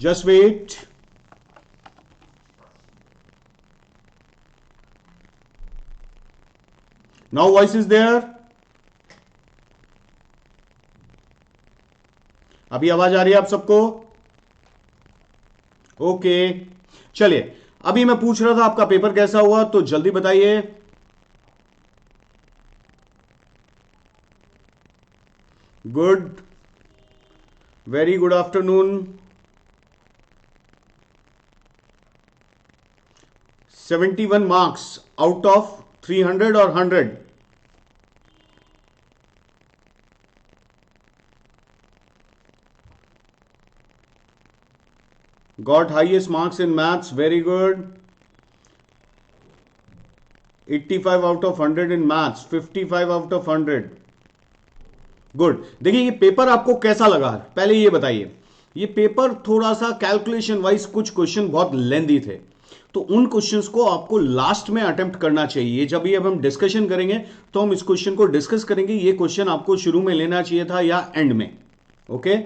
Just wait. Now voice is there. अभी आवाज आ रही है आप सबको? ओके, चलिए अभी मैं पूछ रहा था आपका पेपर कैसा हुआ, तो जल्दी बताइए. Good, very good afternoon. 71 marks out of 300 or 100? Got highest marks in maths, very good. 85 out of 100 in maths, 55 out of 100. Good. देखिए ये पेपर आपको कैसा लगा, पहले ये बताइए. ये पेपर थोड़ा सा कैलकुलेशन वाइज कुछ क्वेश्चन बहुत लेंदी थे, तो उन क्वेश्चंस को आपको लास्ट में अटेम्प्ट करना चाहिए. जब ये अब हम डिस्कशन करेंगे तो हम इस क्वेश्चन को डिस्कस करेंगे. ये क्वेश्चन आपको शुरू में लेना चाहिए था या एंड में. ओके,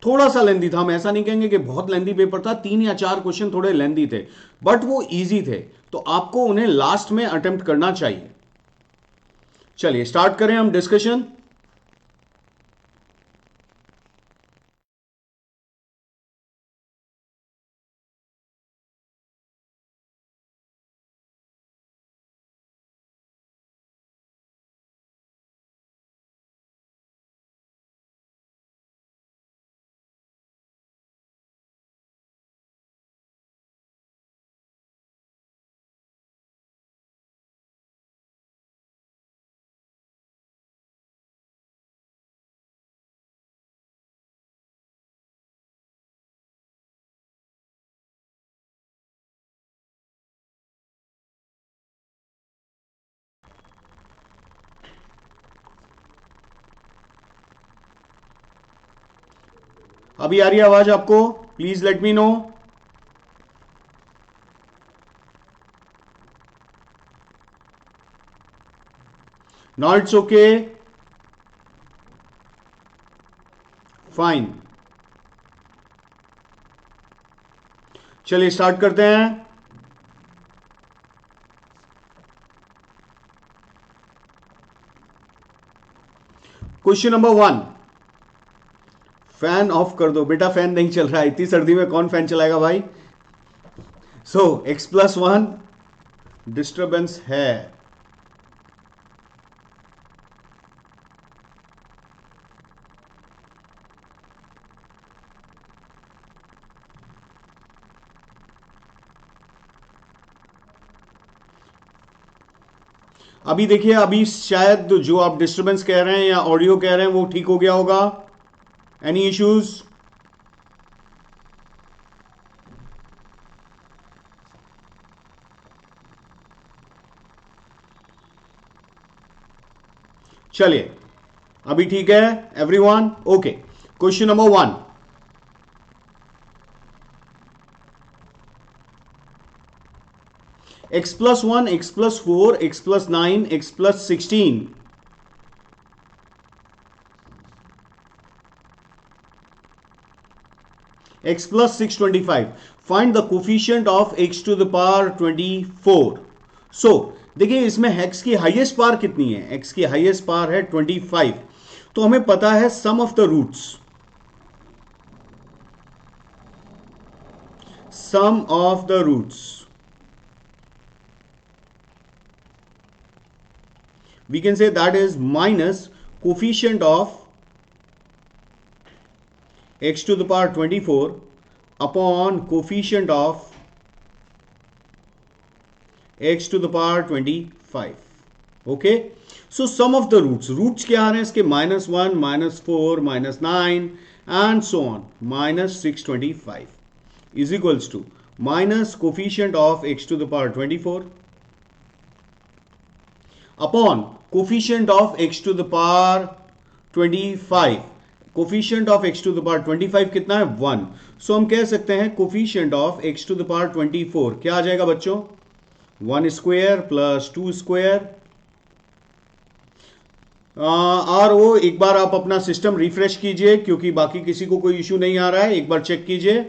थोड़ा सा लेंदी था, हम ऐसा नहीं कहेंगे कि बहुत लेंदी पेपर था. 3 या 4 क्वेश्चन थोड़े लेंदी थे, बट वो इजी थे, तो आपको उन्हें लास्ट में अटेम्प्ट करना चाहिए. चलिए स्टार्ट करें हम डिस्कशन. अभी आ रही है आवाज आपको? Please let me know. Now it's okay. Fine. चलिए स्टार्ट करते हैं. Question number 1. फैन ऑफ कर दो बेटा, फैन नहीं चल रहा है. इतनी सर्दी में कौन फैन चलाएगा भाई. सो x+1 डिस्टर्बेंस है. अभी देखिए, अभी शायद जो आप डिस्टर्बेंस कह रहे हैं या ऑडियो कह रहे हैं वो ठीक हो गया होगा. Any issues? चलिए अभी ठीक है everyone. Okay, question number 1. x+1, x+4, x+9, x+16. x+625. Find the coefficient of x to the power 24. So देखिए इसमें x की हाईएस्ट पावर कितनी है? x की हाईएस्ट पावर है 25. तो हमें पता है sum of the roots. Sum of the roots we can say that is minus coefficient of x to the power 24 upon coefficient of x to the power 25. okay, so sum of the roots क्या आ रहे हैं इसके? -1, -4, -9 and so on, -625 is equals to minus coefficient of x to the power 24 upon coefficient of x to the power 25. Coefficient of x to the power 25 कितना है? 1. सो हम कह सकते हैं coefficient of x to the power 24 क्या आ जाएगा बच्चों? 1 स्क्वायर प्लस 2 स्क्वायर. और वो एक बार आप अपना सिस्टम रिफ्रेश कीजिए, क्योंकि बाकी किसी को कोई इशू नहीं आ रहा है। एक बार चेक कीजिए,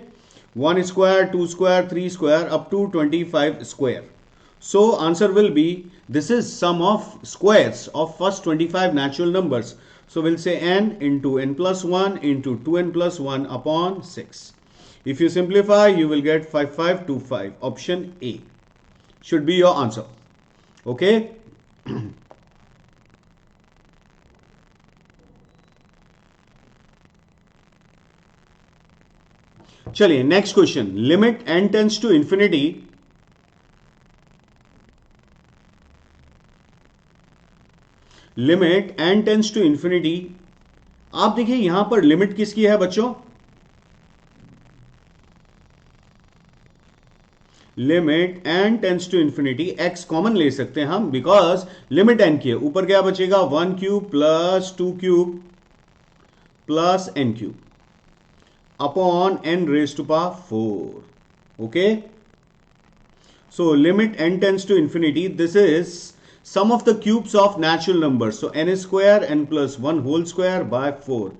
1 square, 2 square, 3 square up to 25 square. So answer will be, this is sum of squares of first 25 natural numbers. So we'll say n into n plus 1 into 2n plus 1 upon 6. If you simplify, you will get 5525. Option A should be your answer. Okay. चलिए next question. Limit n tends to infinity. Limit n tends to infinity. आप देखिए यहां पर limit किसकी है बच्चों? Limit n tends to infinity. x common ले सकते हैं हम, बिकॉज लिमिट n की है. ऊपर क्या बचेगा? 1 cube plus 2 cube plus n cube upon n raised to power 4. Okay, so limit n tends to infinity. This is sum of the cubes of natural numbers. So n square n plus 1 whole square by 4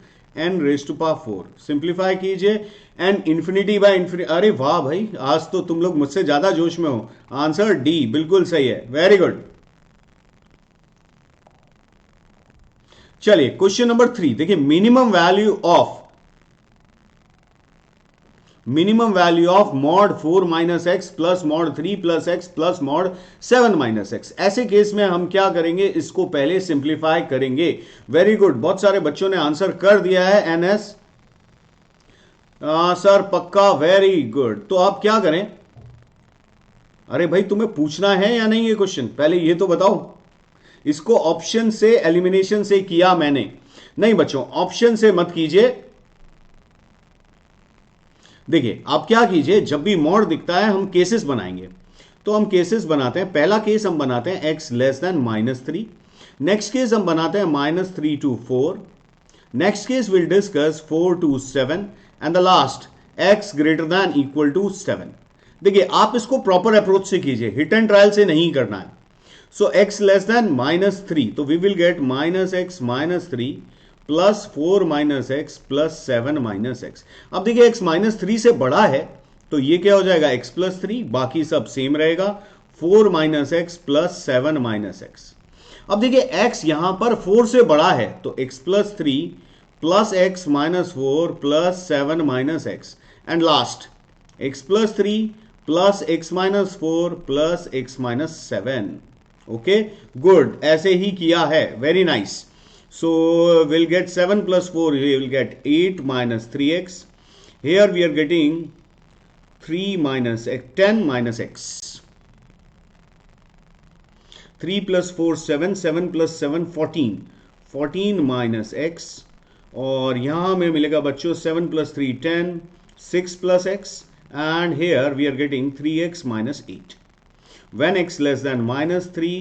n raised to power 4. Simplify कीजिए. n infinity by infinity. अरे वाह भाई, आज तो तुम लोग मुझसे ज्यादा जोश में हो. आंसर डी बिल्कुल सही है. Very good. चलिए क्वेश्चन नंबर 3 देखिए. Minimum value of mod 4 minus x plus mod 3 plus x plus mod 7 minus x. ऐसे केस में हम क्या करेंगे? इसको पहले सिंप्लीफाई करेंगे. वेरी गुड, बहुत सारे बच्चों ने आंसर कर दिया है. एनएस सर पक्का, वेरी गुड. तो आप क्या करें? अरे भाई तुम्हें पूछना है या नहीं ये क्वेश्चन? पहले ये तो बताओ. इसको ऑप्शन से एलिमिनेशन से किया मैंने. नहीं बच्चों, ऑप्शन से मत कीजिए. देखिए आप क्या कीजिए, जब भी मॉड दिखता है हम केसेस बनाएंगे. तो हम केसेस बनाते हैं. पहला केस हम बनाते हैं x less than -3. Next case हम बनाते हैं -3 to 4. Next case will discuss 4 to 7 and the last x greater than equal to 7. देखिए आप इसको प्रॉपर अप्रोच से कीजिए, हिट एंड ट्रायल से नहीं करना है. सो x लेस देन -3, तो we will get -x -3 plus 4 minus x plus 7 minus x. अब देखिए x -3 से बड़ा है, तो ये क्या हो जाएगा? x प्लस 3, बाकी सब सेम रहेगा. 4 minus x plus 7 minus x. अब देखिए x यहां पर 4 से बड़ा है, तो x plus 3 plus x minus 4 plus 7 minus x and last x plus 3 plus x minus 4 plus x minus 7. Okay good, ऐसे ही किया है. Very nice. So we'll get 7 plus 4, we will get 8 minus 3x. Here we are getting 3 minus x, 10 minus x. 3 plus 4 7, 7 plus 7 14. 14 minus x. और यहाँ हमें मिलेगा बच्चों 7 plus 3 10, 6 plus x. And here we are getting 3x minus 8. When x less than -3,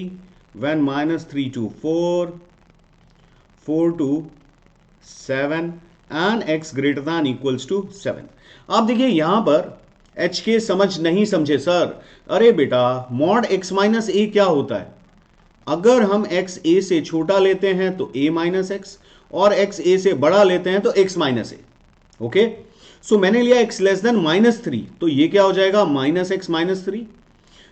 when -3 to 4, 4 to 7 and x greater than equals to 7. आप देखिए यहां पर h के समझ नहीं समझे सर. अरे बेटा, मॉड x माइनस ए क्या होता है? अगर हम x a से छोटा लेते हैं तो a माइनस एक्स, और x a से बड़ा लेते हैं तो x माइनस ए. ओके, सो मैंने लिया x लेस देन -3, तो ये क्या हो जाएगा? -x -3.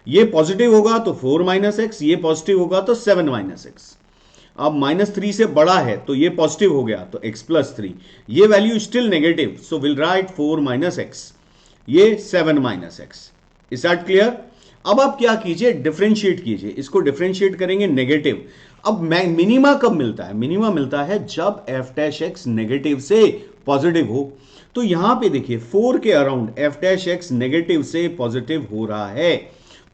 ये पॉजिटिव होगा तो 4 माइनस एक्स, ये पॉजिटिव होगा तो 7 माइनस एक्स. अब -3 से बड़ा है तो ये पॉजिटिव हो गया तो x प्लस 3. ये value still negative, so will write 4 minus x, ये 7 minus x. Is that clear? अब आप क्या कीजिए? डिफरेंशिएट कीजिए. इसको डिफरेंशिएट करेंगे नेगेटिव. अब मिनिमा कब मिलता है? मिनिमा मिलता है जब f डैश एक्स नेगेटिव से पॉजिटिव हो. तो यहां पे देखिए 4 के around f dash x negative से पॉजिटिव हो रहा है,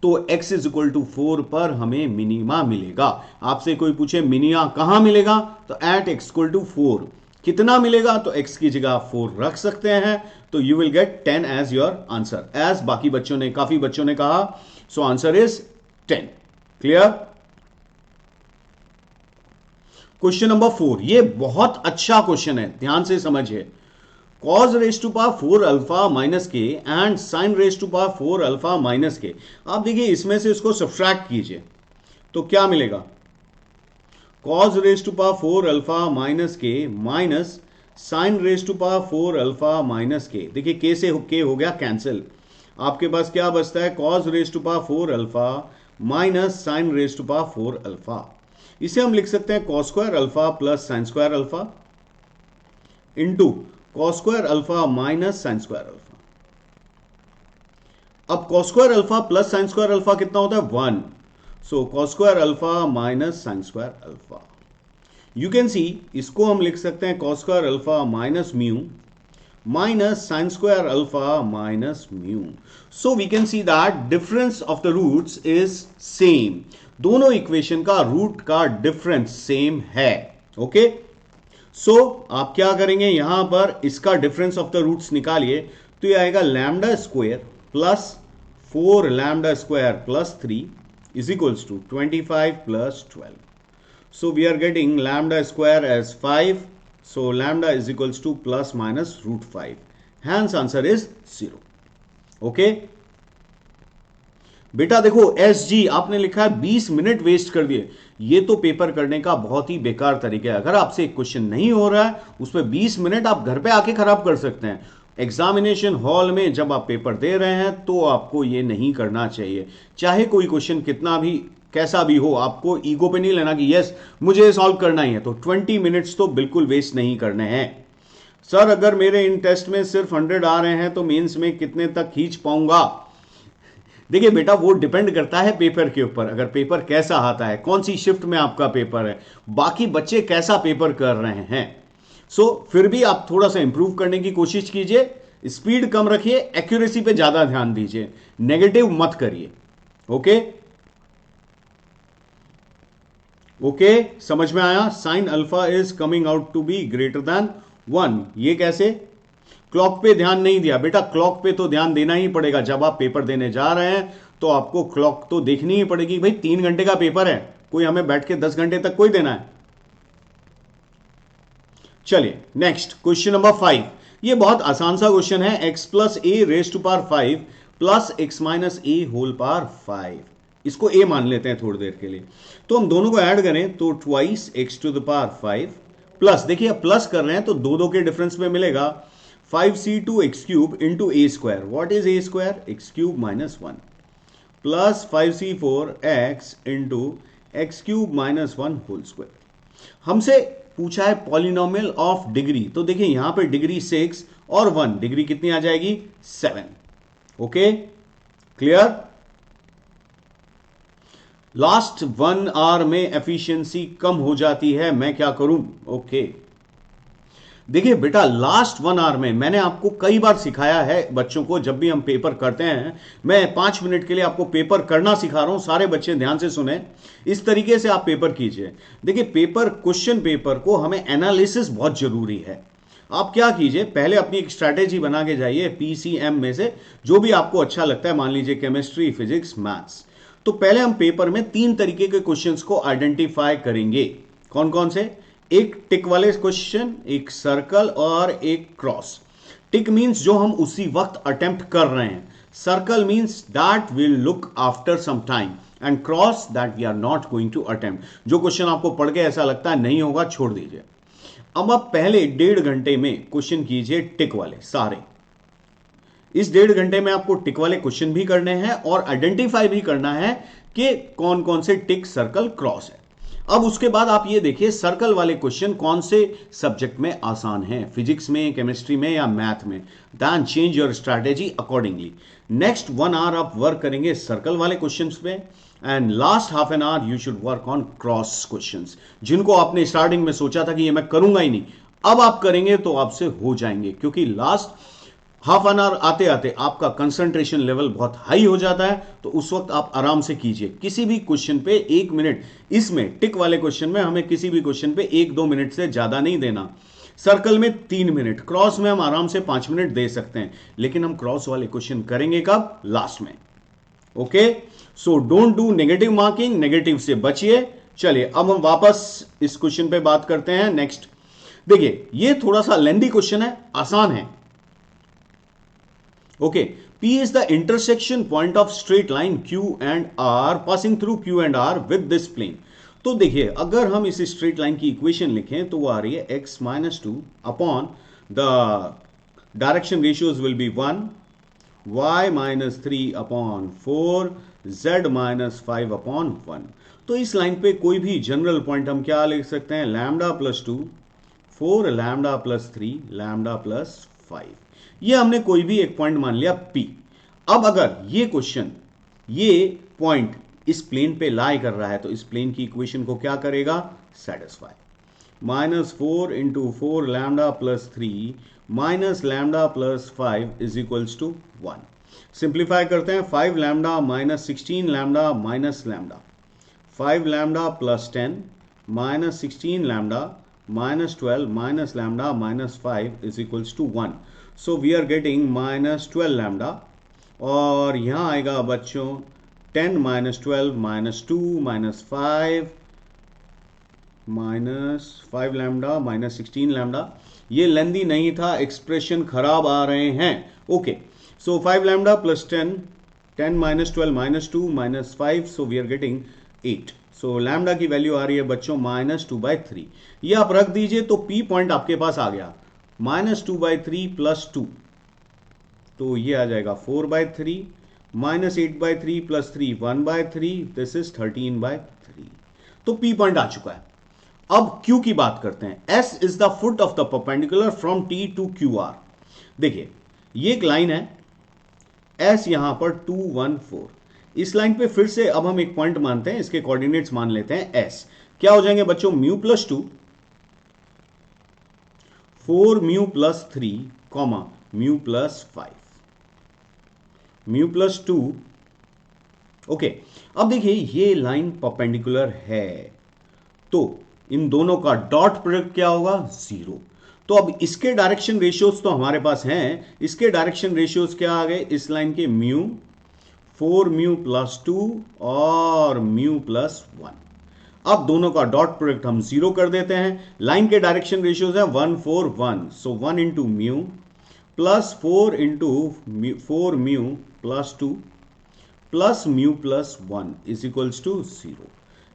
तो x इज इक्वल टू 4 पर हमें मिनिमा मिलेगा. आपसे कोई पूछे मिनिमा कहां मिलेगा, तो एट x इक्वल टू 4 कितना मिलेगा? तो x की जगह 4 रख सकते हैं, तो you will get 10 as your answer, as बाकी बच्चों ने, काफी बच्चों ने कहा. So answer is 10. Clear? Question number 4, ये बहुत अच्छा क्वेश्चन है, ध्यान से समझिए. cos raised to power 4 alpha minus k and sin raised to power 4 alpha minus k. आप देखिए इसमें से इसको सब्ट्रैक्ट कीजिए तो क्या मिलेगा? cos raise to power 4 alpha minus k minus sine raise to power 4 alpha minus k. देखिए के से के हो गया कैंसिल, आपके पास क्या बचता है cos raise to power 4 alpha minus sine raise to power 4 alpha. इसे हम लिख सकते हैं cos square alpha plus sine square alpha into cos square alpha minus sine square alpha. अब cos square alpha plus sine square alpha कितना होता है 1, so cos square alpha minus sine square alpha. You can see इसको हम लिख सकते हैं cos square alpha minus mu minus sine square alpha minus mu. So we can see that difference of the roots is same, दोनों equation का root का difference same है। Okay so आप क्या करेंगे, यहां पर इसका डिफरेंस ऑफ द रूट्स निकालिए, तो ये आएगा lambda square plus 4 lambda square plus 3 is equals to 25 plus 12. So we are getting lambda square as 5. So lambda is equals to plus minus root 5. Hence answer is 0. Okay. बेटा देखो SG आपने लिखा है 20 minute waste कर दिए, ये तो paper करने का बहुत ही बेकार तरीका है। अगर आपसे एक क्वेश्चन नहीं हो रहा है उसमें 20 मिनट आप घर पे आके खराब कर सकते हैं। एग्जामिनेशन हॉल में जब आप पेपर दे रहे हैं तो आपको ये नहीं करना चाहिए। चाहे कोई क्वेश्चन कितना भी कैसा भी हो, आपको ईगो पे नहीं लेना कि यस मुझे सॉल्व करना ही है, तो 20 मिनट्स तो बिल्कुल वेस्ट नहीं करने हैं। सर अगर मेरे इन टेस्ट में सिर्फ 100 आ रहे हैं तो मेंस में कितने तक खींच पाऊंगा? देखिए बेटा वो डिपेंड करता है पेपर के ऊपर, अगर पेपर कैसा आता है, कौन सी शिफ्ट में आपका पेपर है, बाकी बच्चे कैसा पेपर कर रहे हैं। सो फिर भी आप थोड़ा सा इंप्रूव करने की कोशिश कीजिए, स्पीड कम रखिए, एक्यूरेसी पे ज्यादा ध्यान दीजिए, नेगेटिव मत करिए। ओके ओके समझ में आया? Sine alpha is coming out to be greater than 1। ये कैसे? क्लॉक पे ध्यान नहीं दिया बेटा, क्लॉक पे तो ध्यान देना ही पड़ेगा। जब आप पेपर देने जा रहे हैं तो आपको क्लॉक तो देखनी ही पड़ेगी। भाई 3 घंटे का पेपर है, कोई हमें बैठ के 10 घंटे तक कोई देना है? चलिए नेक्स्ट क्वेश्चन नंबर 5। ये बहुत आसान सा क्वेश्चन है, x plus a raise to power 5 plus x minus a whole power 5। इसको a मान लेते हैं थोड़ी देर के लिए। तो हम दोनों को ऐड करें तो twice x to the power 5 plus, देखिए अब प्लस कर रहे हैं तो दो के डिफरेंस में मिलेगा 5c2 x cube into a square. What is a square? X cube minus 1 plus 5c4 x into x cube minus 1 whole square. हमसे पूछा है पॉलिनोमियल ऑफ डिग्री, तो देखिए यहां पे डिग्री 6 और 1, डिग्री कितनी आ जाएगी? 7। Okay clear? लास्ट 1 आवर में एफिशिएंसी कम हो जाती है, मैं क्या करूं? ओके देखिए बेटा लास्ट 1 आवर में मैंने आपको कई बार सिखाया है बच्चों को, जब भी हम पेपर करते हैं मैं 5 मिनट के लिए आपको पेपर करना सिखा रहा हूं। सारे बच्चे ध्यान से सुने, इस तरीके से आप पेपर कीजिए। देखिए पेपर क्वेश्चन पेपर को हमें एनालिसिस बहुत जरूरी है। आप क्या कीजिए, पहले अपनी एक स्ट्रैटेजी बना के जाइए पीसीएम में से, जो भी आपको अच्छा लगता है, मान लीजिए केमिस्ट्री, फिजिक्स, मैथ्स। तो पहले हम पेपर में 3 तरीके के क्वेश्चंस को आइडेंटिफाई करेंगे। कौन कौन से? एक टिक वाले क्वेश्चन, एक सर्कल और एक क्रॉस। टिक मींस जो हम उसी वक्त अटेम्प्ट कर रहे हैं, circle means that will look after some time, and cross that we are not going to attempt. जो क्वेश्चन आपको पढ़ के ऐसा लगता है नहीं होगा, छोड़ दीजिए। अब आप पहले 1.5 घंटे में क्वेश्चन कीजिए टिक वाले सारे। इस 1.5 घंटे में आपको टिक वाले क्वेश्चन भी करने हैं और आइडेंटिफाई भी करना है कि कौन कौन से टिक, सर्कल, क्रॉस है। अब उसके बाद आप ये देखिए सर्कल वाले क्वेश्चन कौन से सब्जेक्ट में आसान है, फिजिक्स में, केमिस्ट्री में या मैथ में। Then change your strategy accordingly. Next 1 hour आप वर्क करेंगे सर्कल वाले क्वेश्चंस पे, and last half an hour you should work on cross questions, जिनको आपने स्टार्टिंग में सोचा था कि ये मैं करूंगा ही नहीं, अब आप करेंगे तो आपसे हो जाएंगे, क्योंकि लास्ट हाफ एन आवर आते आते आपका कंसंट्रेशन लेवल बहुत हाई हो जाता है। तो उस वक्त आप आराम से कीजिए, किसी भी क्वेश्चन पे 1 मिनट, इसमें टिक वाले क्वेश्चन में हमें किसी भी क्वेश्चन पे 1-2 मिनट से ज्यादा नहीं देना। सर्कल में 3 मिनट, क्रॉस में हम आराम से 5 मिनट दे सकते हैं, लेकिन हम क्रॉस वाले क्वेश्चन करेंगे कब? लास्ट में। Okay so don't do negative marking, negative से बचिए। चलिए अब हम वापस इस क्वेश्चन पे बात करते हैं। नेक्स्ट देखिए, ये थोड़ा सा लेंथी क्वेश्चन है, आसान है। Okay, P is the intersection point of straight line Q and R passing through Q and R with this plane. तो देखिए अगर हम इस स्ट्रेट लाइन की इक्वेशन लिखें तो वो आ रही है x minus two upon the direction ratios will be 1, y minus 3 upon 4, z minus 5 upon 1। तो इस लाइन पे कोई भी जनरल पॉइंट हम क्या लिख सकते हैं, lambda plus 2, 4 lambda plus 3 lambda plus 5। ये हमने कोई भी एक पॉइंट मान लिया P। अब अगर ये क्वेश्चन ये पॉइंट इस प्लेन पे लाई कर रहा है तो इस प्लेन की इक्वेशन को क्या करेगा, satisfy. Minus 4 into 4 lambda plus 3 minus lambda plus 5 is equals to 1। Simplify करते हैं, 5 lambda minus 16 lambda minus lambda, 5 lambda plus 10 minus 16 lambda minus 12 minus lambda minus 5 is equals to 1. So we are getting minus 12 lambda और यहाँ आएगा बच्चों 10 minus 12 minus 2 minus 5 minus 5 lambda minus 16 lambda। ये लेंदी नहीं था, expression खराब आ रहे हैं। Okay, so 5 lambda plus 10, 10 minus 12 minus 2 minus 5, so we are getting 8। So lambda की वैल्यू आ रही है बच्चों -2/3। ये आप रख दीजिए तो P पॉइंट आपके पास आ गया -2/3 प्लस 2, तो ये आ जाएगा 4/3, -8/3 प्लस 3 1/3, दिस इज 13/3। तो P पॉइंट आ चुका है। अब Q की बात करते हैं। S is the foot of the perpendicular from T to QR। देखिए ये एक लाइन है, S यहां पर 2 1 4। इस लाइन पे फिर से अब हम एक पॉइंट मानते हैं, इसके कोऑर्डिनेट्स मान लेते हैं S। क्या हो जाएंगे बच्चों, mu plus 2, 4 mu plus 3 comma mu plus 5, mu plus 2। Okay, अब देखिए ये लाइन परपेंडिकुलर है तो इन दोनों का डॉट प्रोडक्ट क्या होगा, 0। तो अब इसके डायरेक्शन रेशियोज तो हमारे पास हैं, इसके डायरेक्शन रेशियोज क्या आ गए, इस लाइन के म्यू 4 म्यू प्लस 2 और म्यू प्लस 1। अब दोनों का डॉट प्रोडक्ट हम 0 कर देते हैं। लाइन के डायरेक्शन रेशियोज हैं 1 4 1, so 1 into mu plus 4 into 4 mu plus 2 plus mu plus 1 is equals to 0।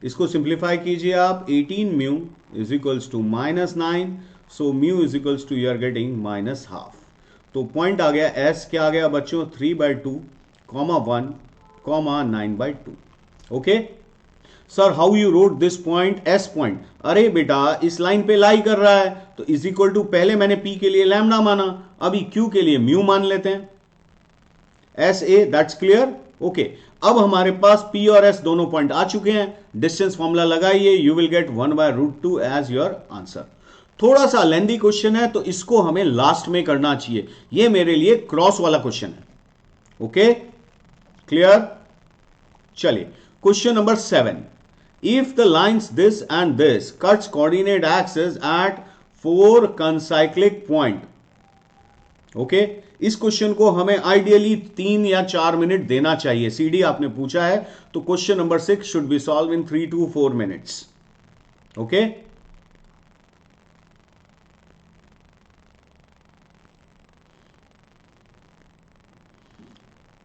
इसको सिंप्लीफाई कीजिए आप, 18 mu is equals to -9, so mu is equals to you are getting -12। तो पॉइंट आ गया S, क्या आ गया बच्चों, 3/2 1 9/2। Okay sir, how you wrote this point, S point. अरे बेटा इस लाइन पे लाई कर रहा है तो इज इक्वल टू, पहले मैंने P के लिए लैम्डा माना, अभी Q के लिए म्यू मान लेते हैं, SA, दैट्स क्लियर। ओके, अब हमारे पास P और S दोनों पॉइंट आ चुके हैं, डिस्टेंस फॉर्मूला लगाइए, you will get 1/√2 as your answer. थोड़ा सा लेंदी क्वेश्चन है तो इसको हमें लास्ट में करना चाहिए, ये मेरे लिए क्रॉस वाला क्वेश्चन है। ओके क्लियर, चलिए question number 7। If the lines this and this cuts coordinate axis at 4 concyclic point. Okay, इस क्वेश्चन को हमें आइडियली 3 या 4 मिनट देना चाहिए, CD आपने पूछा है तो question number 6 should be solve in 3 to 4 minutes. Okay,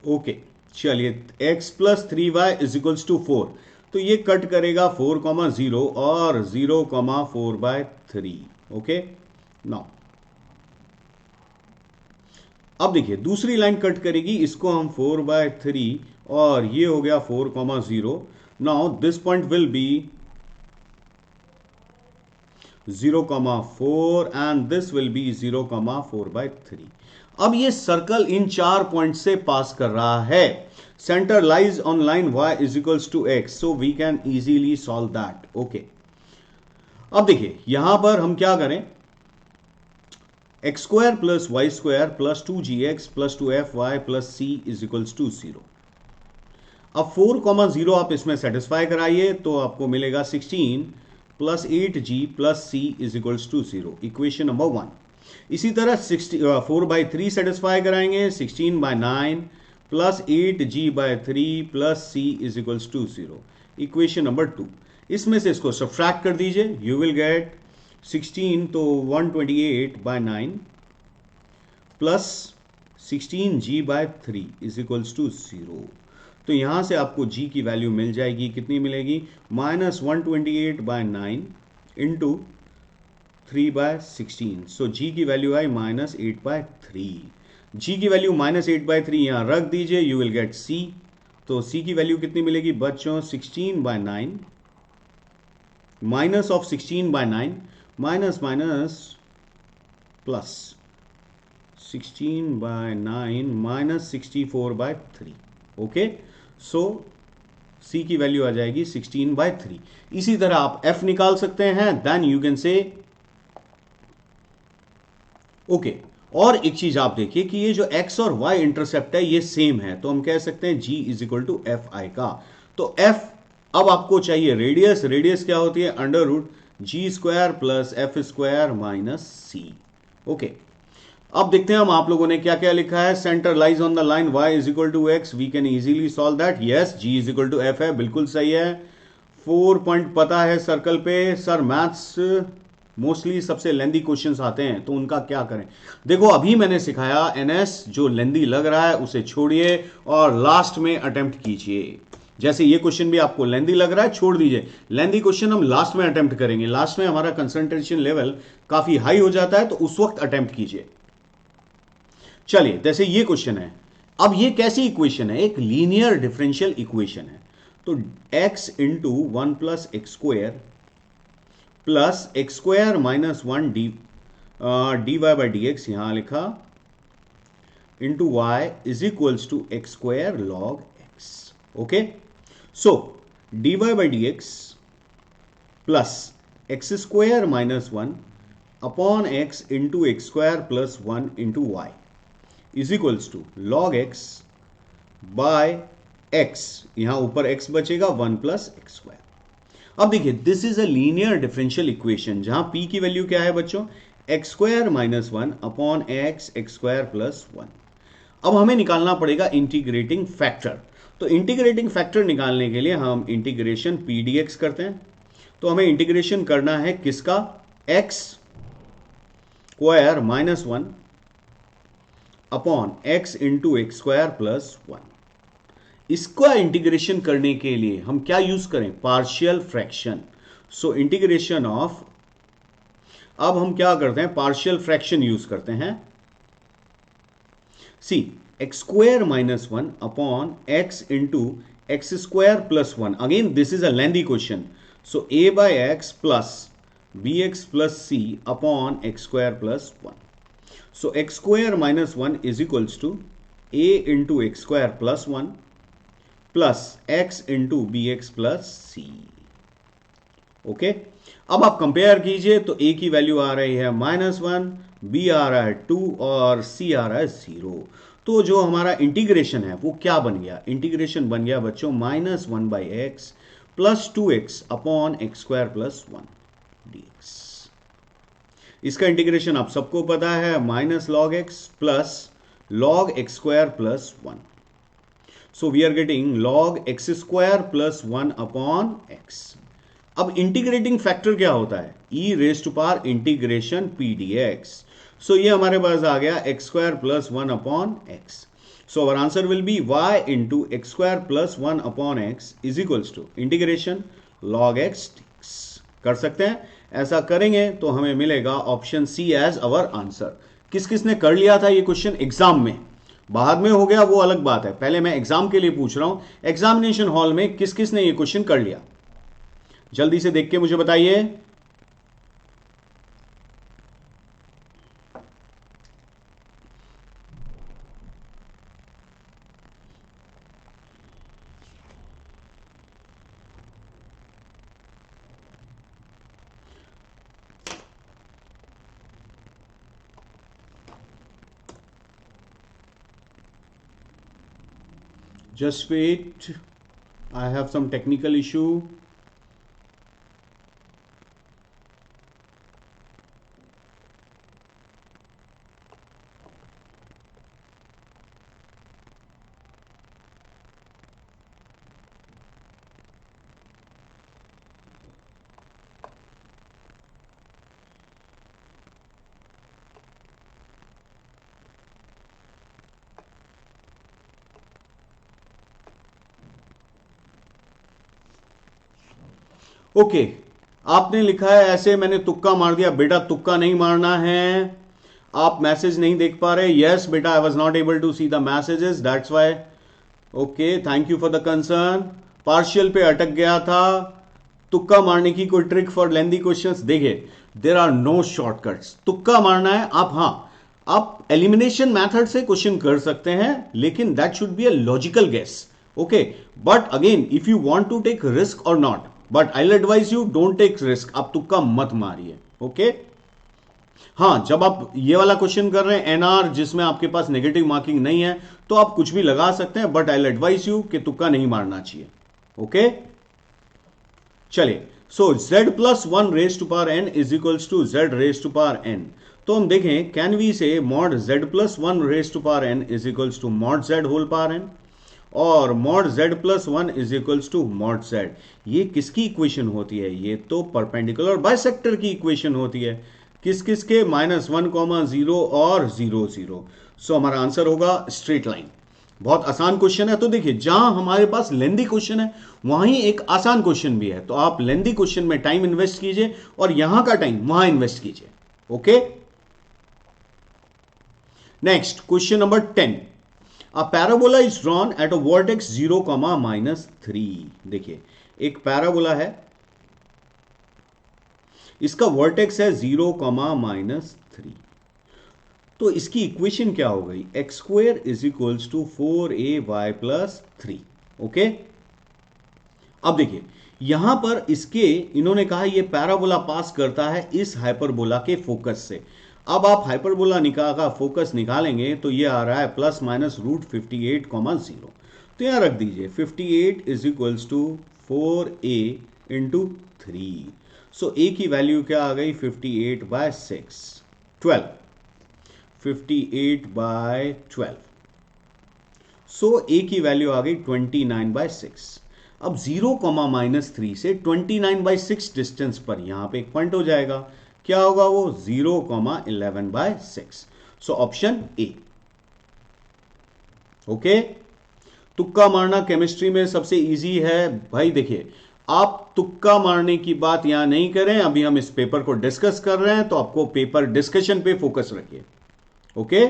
okay चलिए, x plus 3y is equals to 4, तो ये कट करेगा 4,0 और 0,4/3। ओके, नाउ अब देखिए दूसरी लाइन कट करेगी, इसको हम 4/3 और ये हो गया 4,0। Now this point will be 0,4 and this will be 0,4/3। अब ये सर्कल इन 4 पॉइंट से पास कर रहा है, centre lies on line y is equals to x, so we can easily solve that. Okay, अब देखिए यहां पर हम क्या करें, x² plus y² plus 2gx plus 2fy plus c is equals to 0। अब 4,0 आप इसमें सेटिस्फाई कराइए तो आपको मिलेगा 16 plus 8g plus c is equals to 0, equation number 1। इसी तरह 4/3 सेटिस्फाई कराएंगे, 16/9 plus 8g/3 plus c is equals to 0, equation number 2। इसमें से इसको सब्ट्रैक्ट कर दीजिए, यू विल गेट 16 तो 128/9 plus 16g/3 is equals to 0। तो यहां से आपको g की वैल्यू मिल जाएगी, कितनी मिलेगी, -128/9 इंटू 3/16। सो g की वैल्यू आई -8/3। g की वैल्यू -8/3 यहां रख दीजिए, यू विल गेट c। तो c की वैल्यू कितनी मिलेगी बच्चों, 16/9 minus of 16/9 minus minus plus 16/9 minus 64/3। Okay, so c की वैल्यू आ जाएगी 16/3। इसी तरह आप f निकाल सकते हैं, then you can say okay. और एक चीज आप देखिए कि ये जो x और y इंटरसेप्ट है ये सेम है, तो हम कह सकते हैं g is equal to f आई का। तो f, अब आपको चाहिए रेडियस, रेडियस क्या होती है, under root g square plus f square minus c. Okay, अब देखते हैं हम आप लोगों ने क्या क्या लिखा है। Centre lies on the line y is equal to x, we can easily solve that. Yes, g is equal to f है, बिल्कुल सही है। 4 पॉइंट पता है सर्कल पे। सर मैथ्स मोस्टली सबसे लेंदी क्वेश्चंस आते हैं, तो उनका क्या करें। देखो अभी मैंने सिखाया, एनएस जो लेंदी लग रहा है उसे छोड़िए और लास्ट में अटेम्प्ट कीजिए। जैसे ये क्वेश्चन भी आपको लेंदी लग रहा है, छोड़ दीजिए, लेंदी क्वेश्चन हम लास्ट में अटेम्प्ट करेंगे। लास्ट में हमारा कंसंट्रेशन लेवल काफी हाई हो जाता है, तो उस वक्त अटेम्प्ट कीजिए। चलिए, जैसे ये क्वेश्चन है, अब ये कैसी इक्वेशन है, एक लीनियर डिफरेंशियल इक्वेशन है। तो x into 1 plus x square plus x square minus 1 dy by d x यहां लिखा, into y is equals to x square log x. Okay, so dy by d x plus x square minus 1 upon x into x square plus 1 into y is equals to log x by x, यहां ऊपर x बचेगा 1 plus x square. अब देखिए, this is a linear differential equation जहां p की value क्या है बच्चों, x square minus 1 upon x x square plus 1। अब हमें निकालना पड़ेगा इंटीग्रेटिंग फैक्टर। तो इंटीग्रेटिंग फैक्टर निकालने के लिए हम इंटीग्रेशन पी डी एक्स करते हैं। तो हमें इंटीग्रेशन करना है किसका, x square minus 1 upon x into x square plus 1। इसका इंटीग्रेशन करने के लिए हम क्या यूज करें, partial fraction. So integration of, अब हम क्या करते हैं, पार्शियल फ्रैक्शन यूज करते हैं। See, x square minus 1 upon x into x square plus 1। Again this is a lengthy question, so a by x plus b x plus c upon x square plus 1। So x square minus 1 is equals to a into x square plus 1 plus x into bx plus c। Okay, अब आप compare कीजिए तो a की value आ रही है -1, b आ रहा है 2 और c आ रहा है 0। तो जो हमारा इंटीग्रेशन है वो क्या बन गया, इंटीग्रेशन बन गया बच्चों -1 by x plus 2x upon x square plus 1 dx। इसका इंटीग्रेशन आप सबको पता है, minus log x plus log x square plus 1। So we are getting log x square plus 1 upon x. अब इंटीग्रेटिंग फैक्टर क्या होता है, e raise to power integration p d x. So ये हमारे पास आ गया x square plus 1 upon x. So our answer will be y into x square plus 1 upon x is equals to integration log x. कर सकते हैं, ऐसा करेंगे तो हमें मिलेगा option C as our answer. किस किस ने कर लिया था ये क्वेश्चन एग्जाम में, बाद में हो गया वो अलग बात है, पहले मैं एग्जाम के लिए पूछ रहा हूं, एग्जामिनेशन हॉल में किस किस ने ये क्वेश्चन कर लिया, जल्दी से देख के मुझे बताइए। Just wait, I have some technical issue. Okay, आपने लिखा है ऐसे, मैंने तुक्का मार दिया। बेटा तुक्का नहीं मारना है, आप मैसेज नहीं देख पा रहे। यस बेटा, I was not able to see the messages, that's why. Okay, thank you for the concern. Partial पे अटक गया था। तुक्का मारने की कोई ट्रिक फॉर लेंदी क्वेश्चंस? देखिए, देर आर नो शॉर्टकट्स। तुक्का मारना है आप, हाँ आप एलिमिनेशन मेथड से क्वेश्चन कर सकते हैं, लेकिन that should be a logical guess. Okay, but again if you want to take risk or not, but I will advise you don't take risk, आप तुक्का मत मारिए। ओके, हाँ जब आप ये वाला क्वेश्चन कर रहे हैं एनआर जिसमें आपके पास नेगेटिव मार्किंग नहीं है, तो आप कुछ भी लगा सकते हैं, but I will advise you कि तुक्का नहीं मारना चाहिए। ओके, चलिए, so z plus one raise to power n is equals to z raise to power n। तो हम देखें, can we say mod z plus one raise to power n is equals to mod z whole power n, और mod z plus one is equals to mod z। ये किसकी equation होती है? ये तो परपेंडिकुलर बाइसेक्टर की equation होती है। किस किस के? -1, 0 और 0, 0। सो हमारा आंसर होगा स्ट्रेट लाइन। बहुत आसान क्वेश्चन है। तो देखिए, जहां हमारे पास लेंदी क्वेश्चन है वहां ही एक आसान क्वेश्चन भी है, तो आप लेंदी क्वेश्चन में टाइम इन्वेस्ट कीजिए और यहां का टाइम वहां इन्वेस्ट कीजिए। Okay, next question number 10। A parabola is drawn at a vertex 0, -3। देखिए, एक पैराबोला है, इसका वर्टेक्स है 0, -3। तो इसकी इक्वेशन क्या हो गई? X square is equals to 4ay plus 3। Okay, अब देखिए यहां पर इसके इन्होंने कहा ये पैराबोला पास करता है इस हाइपरबोला के फोकस से। अब आप हाइपरबोला का फोकस निकालेंगे तो ये आ रहा है ±√58, 0। तो यहां रख दीजिए 58 is equals to 4a into 3। So a की वैल्यू क्या आ गई? 58/6, 12, 58/12। सो a की वैल्यू आ गई 29/6। अब 0, -3 से 29/6 डिस्टेंस पर यहां पे एक पॉइंट हो जाएगा। क्या होगा वो? 0, 11/6। So option A. ओके, तुक्का मारना केमिस्ट्री में सबसे इजी है भाई। देखिए, आप तुक्का मारने की बात यहां नहीं करें, अभी हम इस पेपर को डिस्कस कर रहे हैं, तो आपको पेपर डिस्कशन पे फोकस रखिए। ओके,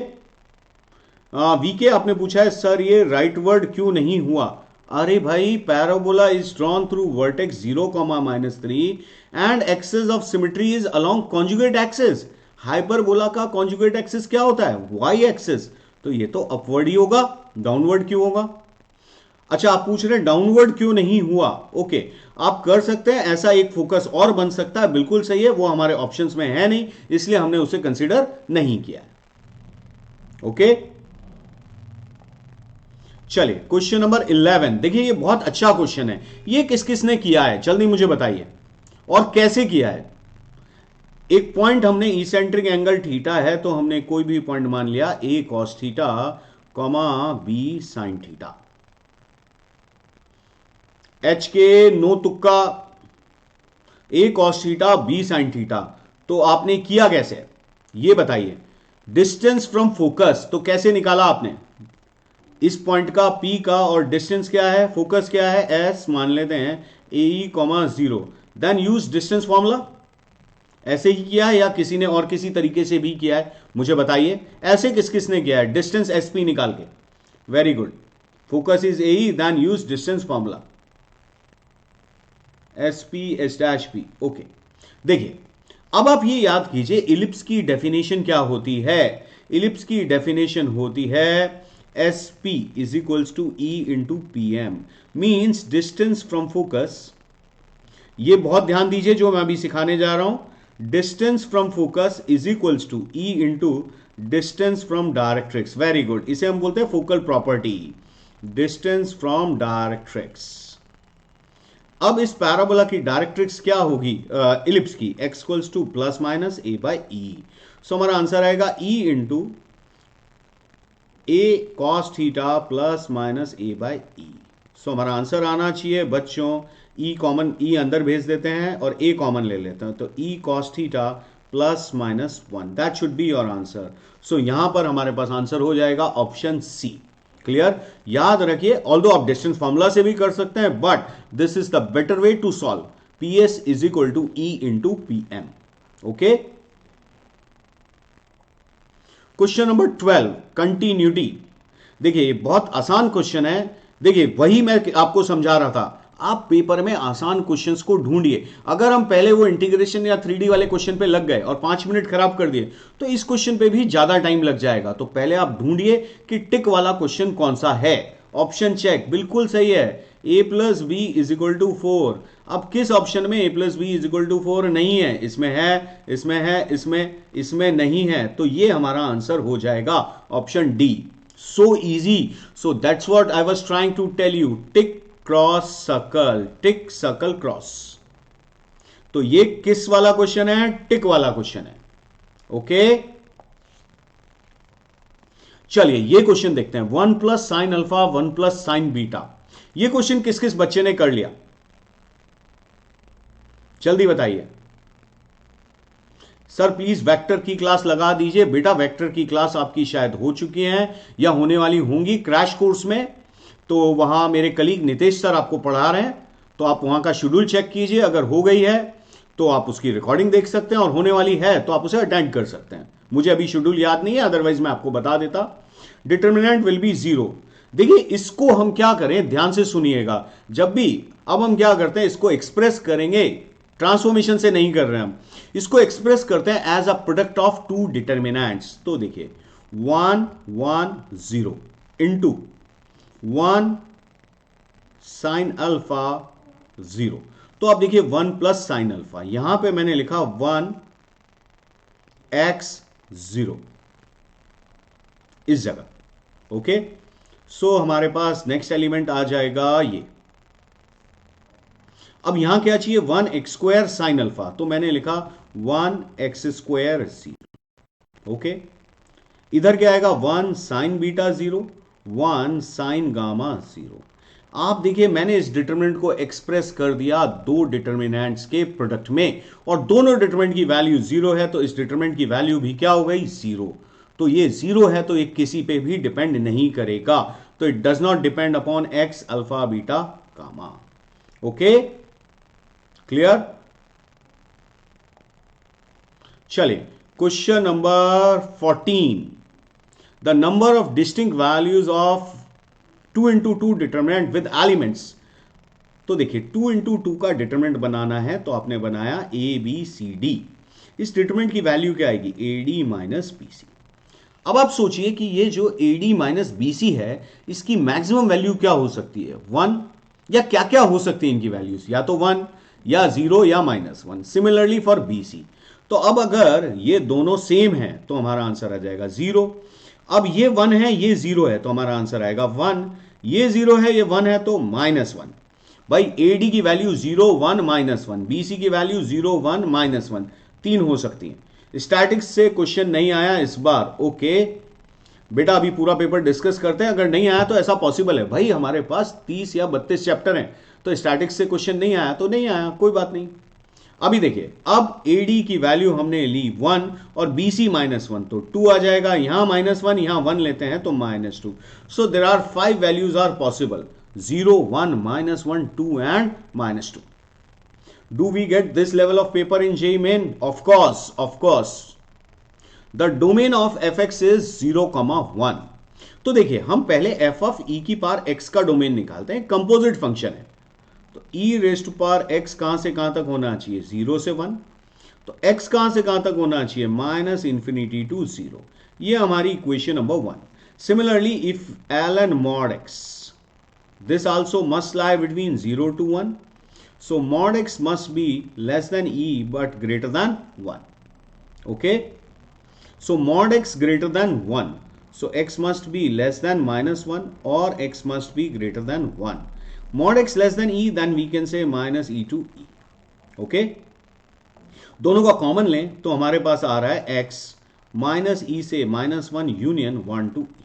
वीके आपने पूछा है सर ये राइट वर्ड क्यों नहीं हुआ? अरे भाई, parabola is drawn through vertex 0, -3 and axis of symmetry is along conjugate axis. Hyperbola का कॉन्जुगेट एक्सिस क्या होता है? Y axis. तो ये तो अपवर्ड ही होगा, डाउनवर्ड क्यों होगा? अच्छा, आप पूछ रहे हैं डाउनवर्ड क्यों नहीं हुआ? ओके, आप कर सकते हैं, ऐसा एक फोकस और बन सकता है, बिल्कुल सही है, वो हमारे ऑप्शंस में है नहीं, इसलिए हमने उसे कंसीडर नहीं किया। ओके, चलिए क्वेश्चन नंबर 11। देखिए, ये बहुत अच्छा क्वेश्चन है। ये किस किसने किया है जल्दी मुझे बताइए, और कैसे किया है? एक पॉइंट हमने इसेंट्रिक एंगल थीटा है, तो हमने कोई भी पॉइंट मान लिया a cos theta, b sin theta. h के नो तुक्का, a cos theta, b sin theta. तो आपने किया कैसे ये बताइए? डिस्टेंस फ्रॉम फोकस तो कैसे निकाला आपने? इस पॉइंट का P का, और डिस्टेंस क्या है, फोकस क्या है, S मान लेते हैं, AE, 0। Then use distance formula. ऐसे ही किया है या किसी ने और किसी तरीके से भी किया है? मुझे बताइए, ऐसे किस किसने किया है डिस्टेंस SP निकाल के? Very good, focus is AE, then use distance formula SP S'P। Okay, देखिए अब आप ये याद कीजिए, इलिप्स की डेफिनेशन क्या होती है? इलिप्स की डेफिनेशन होती है SP is equals to E into PM, means distance from focus. ये बहुत ध्यान दीजिए जो मैं अभी सिखाने जा रहा हूं। Distance from focus is equals to E into distance from directrix. Very good, इसे हम बोलते हैं focal property, distance from directrix. अब इस पैराबोला की डायरेक्ट्रिक्स क्या होगी इलिप्स की? x equals to ±a/e। सो हमारा आंसर आएगा E into a cos theta plus minus a/e। सो हमारा आंसर आना चाहिए बच्चों, E कॉमन, E अंदर भेज देते हैं और a कॉमन ले लेते हैं, तो E cos theta plus -1, that should be your answer. So यहां पर हमारे पास आंसर हो जाएगा ऑप्शन C। क्लियर? याद रखिए, ऑल्दो आप डिस्टेंस फॉर्मूला से भी कर सकते हैं, but this is the better way to solve. PS is equal to E into PM। Okay, question number 12, continuity. देखिए बहुत आसान क्वेश्चन है। देखिए वही मैं आपको समझा रहा था, आप पेपर में आसान क्वेश्चंस को ढूंढिए। अगर हम पहले वो इंटीग्रेशन या 3D वाले क्वेश्चन पे लग गए और 5 मिनट खराब कर दिए तो इस क्वेश्चन पे भी ज्यादा टाइम लग जाएगा। तो पहले आप ढूंढिए कि टिक वाला क्वेश्चन कौन सा है। ऑप्शन चेक, बिल्कुल सही है, a plus b is equal to 4। अब किस ऑप्शन में a plus b is equal to 4 नहीं है? इसमें है, इसमें है, इसमें नहीं है। तो ये हमारा आंसर हो जाएगा option D. So easy. So that's what I was trying to tell you. Tick, cross, circle. Tick, circle, cross. तो ये किस वाला क्वेश्चन है? टिक वाला क्वेश्चन है। ओके, चलिए ये क्वेश्चन देखते हैं। 1 plus sine alpha 1 plus sign beta. ये क्वेश्चन किस किस बच्चे ने कर लिया? जल्दी बताइए सर, प्लीज वेक्टर की क्लास लगा दीजिए। बेटा वेक्टर की क्लास आपकी शायद हो चुकी है या होने वाली होंगी क्रैश कोर्स में। तो वहां मेरे कलीग नितेश सर आपको पढ़ा रहे हैं, तो आप वहां का शेड्यूल चेक कीजिए। अगर हो गई है तो आप उसकी रिकॉर्डिंग देख सकते हैं, और होने वाली है तो आप उसे अटेंड कर सकते हैं। मुझे अभी शेड्यूल याद नहीं है, अदरवाइज मैं आपको बता देता। Determinant will be 0। देखिए इसको हम क्या करें, ध्यान से सुनिएगा। जब भी अब हम क्या करते हैं, इसको एक्सप्रेस करेंगे, ट्रांसफॉर्मेशन से नहीं कर रहे हैं हम, इसको एक्सप्रेस करते हैं as a product of two determinants. तो देखिए 1 1 0 इंटू 1 साइन अल्फा 0। तो आप देखिए 1 प्लस साइन अल्फा, यहां पे मैंने लिखा 1 x 0 इस जगह। ओके, सो हमारे पास नेक्स्ट एलिमेंट आ जाएगा ये। अब यहां क्या चाहिए, 1 एक्स स्क्वायर साइन अल्फा, तो मैंने लिखा 1 एक्स स्क्वायर 0। ओके, इधर क्या आएगा, 1 साइन बीटा 0 1 साइन गामा 0। आप देखिए मैंने इस डिटरमिनेंट को एक्सप्रेस कर दिया दो डिटरमिनेंट्स के प्रोडक्ट में, और दोनों डिटरमिनेंट की वैल्यू 0 है, तो इस डिटरमिनेंट की वैल्यू भी क्या हो गई, 0। तो ये 0 है तो ये किसी पे भी डिपेंड नहीं करेगा, तो it does not depend upon x alpha beta gamma. Okay, clear? चलिए question number 14, the number of distinct values of 2 into 2 determinant with elements. तो देखिए 2 into 2 का डिटरमिनेंट बनाना है, तो आपने बनाया ए बी सी डी। इस डिटरमिनेंट की वैल्यू क्या आएगी, a d minus b c. अब आप सोचिए कि ये जो a d minus b c है, इसकी मैक्सिमम वैल्यू क्या हो सकती है, 1, या क्या क्या हो सकती है इनकी वैल्यूज, या तो 1 या 0 या -1। Similarly for b c. तो अब अगर ये दोनों सेम है तो हमारा आंसर आ जाएगा 0। अब ये 1 है ये 0 है, तो हमारा आंसर आएगा 1। ये 0 है ये 1 है, तो -1। भाई ए डी की वैल्यू 0 1 -1, बी सी की वैल्यू 0 1 -1, 3 हो सकती है। स्टैटिक्स से क्वेश्चन नहीं आया इस बार। ओके बेटा, अभी पूरा पेपर डिस्कस करते हैं। अगर नहीं आया तो ऐसा पॉसिबल है भाई, हमारे पास 30 या 32 चैप्टर हैं, तो स्टैटिक्स से क्वेश्चन नहीं आया तो नहीं आया, कोई बात नहीं। अभी देखिए, अब एडी की वैल्यू हमने ली 1 और बीसी -1, तो 2 आ जाएगा। यहां -1 यहां 1 लेते हैं तो -2। So there are 5 values are possible, 0 1 -1 2 and -2। Do we get this level of paper in JEE Main? Of course, of course. The domain of fx is 0, 1। तो देखिए हम पहले f ऑफ e की पावर x का domain निकालते हैं, composite function है। तो e raised to power x कहां से कहां तक होना चाहिए, 0 से 1। तो x कहां से कहां तक होना चाहिए, -∞ to 0। ये हमारी equation number 1। Similarly if ln mod x, this also must lie between 0 to 1. So mod x must be less than e but greater than 1. Okay, so mod x greater than 1, so x must be less than -1 or x must be greater than 1. Mod x less than e, then we can say -e to e. Okay, दोनों का common लें तो हमारे पास आ रहा है x -e से -1 union 1 to e।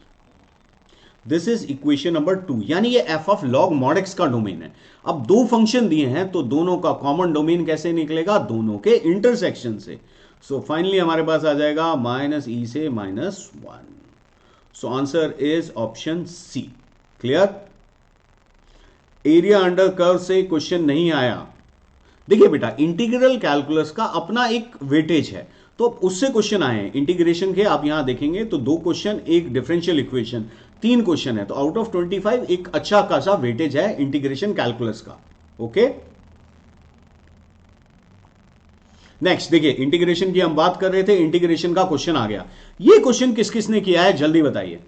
This is equation number 2, यानी ये f of log mod x का डोमेन है। अब दो फंक्शन दिए हैं तो दोनों का कॉमन डोमेन कैसे निकलेगा, दोनों के इंटरसेक्शन से। सो फाइनली हमारे पास आ जाएगा -e से -1। So answer is option C. Clear? Area under curve से क्वेश्चन नहीं आया। देखिए बेटा, इंटीग्रल कैलकुलस का अपना एक वेटेज है, तो उससे क्वेश्चन आए हैं इंटीग्रेशन के। आप यहां देखेंगे तो 2 क्वेश्चन, एक डिफरेंशियल इक्वेशन, 3 क्वेश्चन है, तो आउट ऑफ 25 एक अच्छा खासा वेटेज है इंटीग्रेशन कैलकुलस का। ओके, नेक्स्ट देखिए, इंटीग्रेशन की हम बात कर रहे थे, इंटीग्रेशन का क्वेश्चन आ गया। ये क्वेश्चन किस किसने किया है जल्दी बताइए।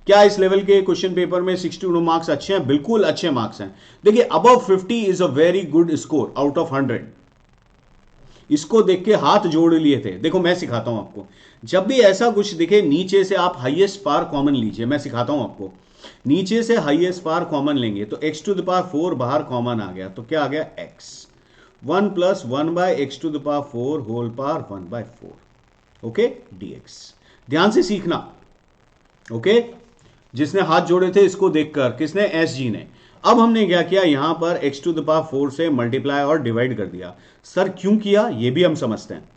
क्या इस लेवल के क्वेश्चन पेपर में 62 मार्क्स अच्छे हैं? बिल्कुल अच्छे मार्क्स हैं। देखिए, above 50 is a very good score out of 100। इसको देख के हाथ जोड़ लिए थे। देखो मैं सिखाता हूं आपको, जब भी ऐसा कुछ दिखे नीचे से आप हाईएस्ट पार कॉमन लीजिए। मैं सिखाता हूं आपको, नीचे से हाईएस्ट पार कॉमन लेंगे तो x टू द पावर 4 बाहर कॉमन आ गया, तो क्या आ गया x, 1 plus 1 by x to the power 4 whole power 1 by 4, okay dx। ध्यान से सीखना, ओके। जिसने हाथ जोड़े थे इसको देखकर, किसने? एस जी ने। अब हमने क्या किया, यहां पर x टू द पावर 4 से मल्टीप्लाई और डिवाइड कर दिया। सर क्यों किया, यह भी हम समझते हैं।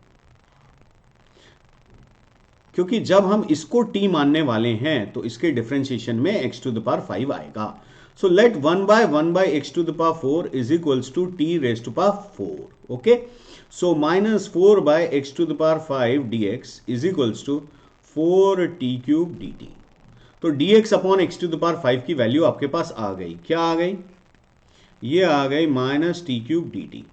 क्योंकि जब हम इसको t मानने वाले हैं तो इसके डिफरेंशिएशन में x टू द पावर 5 आएगा। So let 1 by x to the power 4 is equals to t raise to power 4, okay. So minus 4 by x to the power 5 dx is equals to 4t cube dt। तो dx upon x to the power 5 की value आपके पास आ गई। क्या आ गई? ये आ गई minus t cube d T.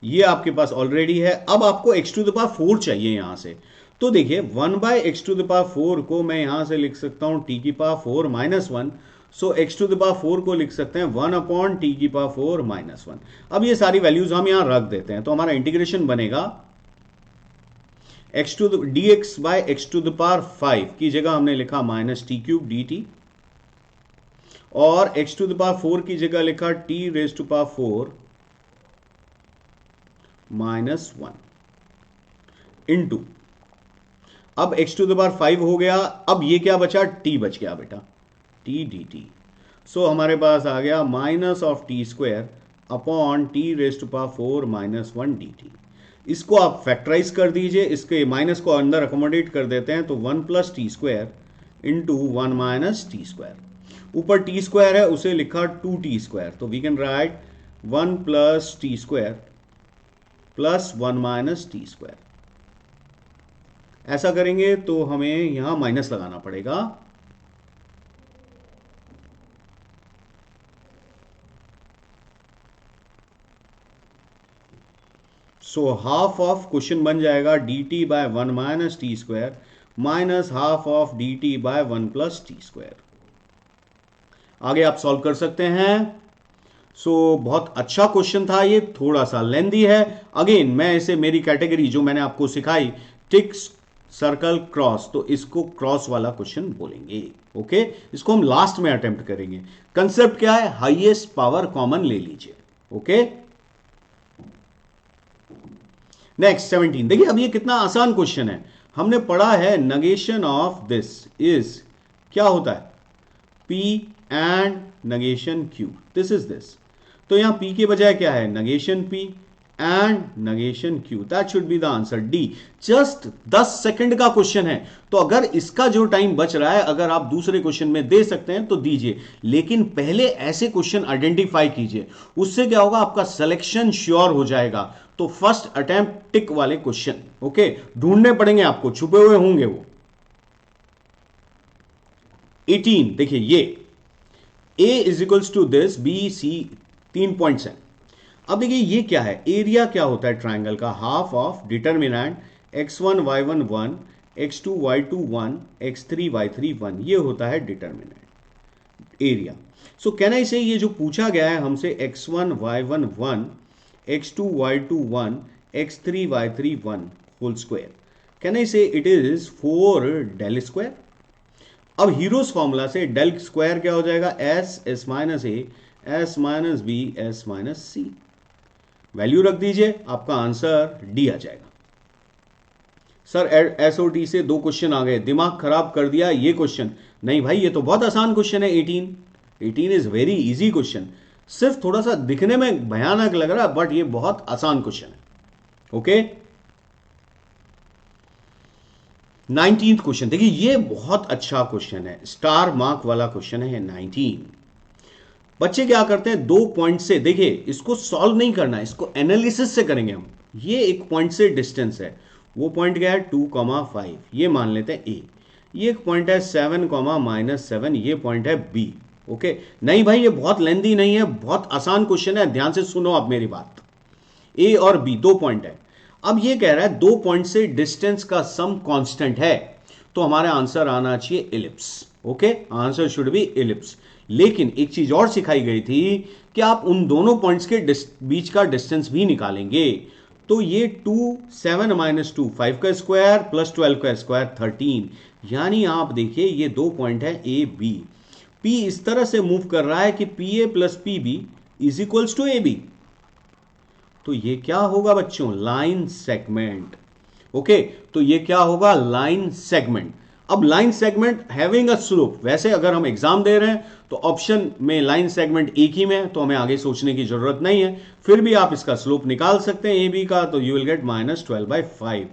ये आपके पास ऑलरेडी है। अब आपको एक्स टू द पावर 4 चाहिए यहां से। तो देखिए 1 by x to the power 4 को मैं यहां से लिख सकता हूं टी की power 4 minus 1। So x to the power 4 को लिख सकते हैं 1 अपॉन टी की पावर 4 माइनस 1। अब ये सारी वैल्यूज हम यहां रख देते हैं, तो हमारा इंटीग्रेशन बनेगा x to d x by x to the power 5 की जगह हमने लिखा minus t cube d t, और x टू द पावर 4 की जगह लिखा t raise to power 4 minus 1 into, अब x टू द पावर 5 हो गया। अब ये क्या बचा? t बच गया बेटा, t dt। सो हमारे पास आ गया minus of t square upon t raise to power 4 minus 1 dt। इसको आप फैक्टराइज कर दीजिए, इसके माइनस को अंदर अकोमोडेट कर देते हैं, तो 1 plus t square into 1 minus t square. ऊपर टी स्क्वायर है उसे लिखा 2t स्क्वायर, तो we can write 1 plus t square plus 1 minus t square. ऐसा करेंगे तो हमें यहां माइनस लगाना पड़ेगा। सो हाफ ऑफ क्वेश्चन बन जाएगा d t by 1 minus t square minus half of d t by 1 plus t square. आगे आप सॉल्व कर सकते हैं। सो बहुत अच्छा क्वेश्चन था ये, थोड़ा सा लेंदी है। अगेन मैं इसे, मेरी कैटेगरी जो मैंने आपको सिखाई टिक सर्कल क्रॉस, तो इसको क्रॉस वाला क्वेश्चन बोलेंगे, ओके। इसको हम लास्ट में अटेम्प्ट करेंगे। कंसेप्ट क्या है? हाईएस्ट पावर कॉमन ले लीजिए, ओके। नेक्स्ट 17, देखिए अब ये कितना आसान क्वेश्चन है। हमने पढ़ा है नगेशन ऑफ दिस इज, क्या होता है? P and negation Q, this is this. तो यहां P के बजाय क्या है? Negation P and negation Q, that should be the answer D. Just 10 second का क्वेश्चन है, तो अगर इसका जो टाइम बच रहा है अगर आप दूसरे क्वेश्चन में दे सकते हैं तो दीजिए, लेकिन पहले ऐसे क्वेश्चन आइडेंटिफाई कीजिए। उससे क्या होगा? आपका सिलेक्शन श्योर हो जाएगा। तो फर्स्ट अटेम्प्ट टिक वाले क्वेश्चन, ओके, ढूंढने पड़ेंगे आपको, छुपे हुए होंगे वो। 18, देखिए ये A is equals to this, B C, 3 points हैं। अब देखिए ये क्या है? एरिया क्या होता है ट्राइंगल का? Half of determinant x1 y1 1, x2 y2 1, x3 y3 1, ये होता है डिटर्मिनेंट एरिया। सो कहना इसे, ये जो पूछा गया है हमसे x1 y1 1, x2 y2 1, x3 y3 1 whole square, कहना इसे इट इज 4 डेल स्क्वायर। अब हीरोज फॉर्मूला से डेल स्क्वायर क्या हो जाएगा? S s minus a s minus b s minus c. Value रख दीजिए, आपका आंसर डी आ जाएगा। सर एसओटी से 2 क्वेश्चन आ गए, दिमाग खराब कर दिया ये क्वेश्चन। नहीं भाई, ये तो बहुत आसान क्वेश्चन है। 18 इज वेरी इजी क्वेश्चन। सिर्फ थोड़ा सा दिखने में भयानक लग रहा है, बट ये बहुत आसान क्वेश्चन है, ओके। 19th क्वेश्चन, देखिए ये बहुत अच्छा क्वेश्चन है, स्टार मार्क वाला क्वेश्चन है 19। बच्चे क्या करते हैं, 2 पॉइंट से, देखिए इसको सॉल्व नहीं करना है, इसको एनालिसिस से करेंगे हम। ये एक पॉइंट से डिस्टेंस है, वो पॉइंट क्या है 2,5, ये मान लेते हैं ए। ये एक पॉइंट है 7,-7, ये पॉइंट है बी। ओके, नहीं भाई ये बहुत लेंदी नहीं है, बहुत आसान क्वेश्चन है, ध्यान से सुनो आप मेरी बात। ए और बी 2 पॉइंट है। अब ये कह रहा है 2 पॉइंट से डिस्टेंस का सम कांस्टेंट है, तो हमारा आंसर आना चाहिए ellipse. Okay, answer should B ellipse. लेकिन एक चीज और सिखाई गई थी कि आप उन दोनों पॉइंट्स के बीच का डिस्टेंस भी निकालेंगे। तो ये 2, 7 - 2 5 का स्क्वायर प्लस 12 का स्क्वायर 13, यानी आप देखिए ये 2 पॉइंट है ए बी। पी इस तरह से मूव कर रहा है कि p a plus p b is equals to a b. तो ये क्या होगा बच्चों, लाइन सेगमेंट। ओके, तो ये क्या होगा, लाइन सेगमेंट। अब line segment having a slope, वैसे अगर हम एग्जाम दे रहे हैं तो ऑप्शन में लाइन सेगमेंट एक ही में है, तो हमें आगे सोचने की जरूरत नहीं है। फिर भी आप इसका स्लोप निकाल सकते हैं ए बी का, तो you will gate -12/5।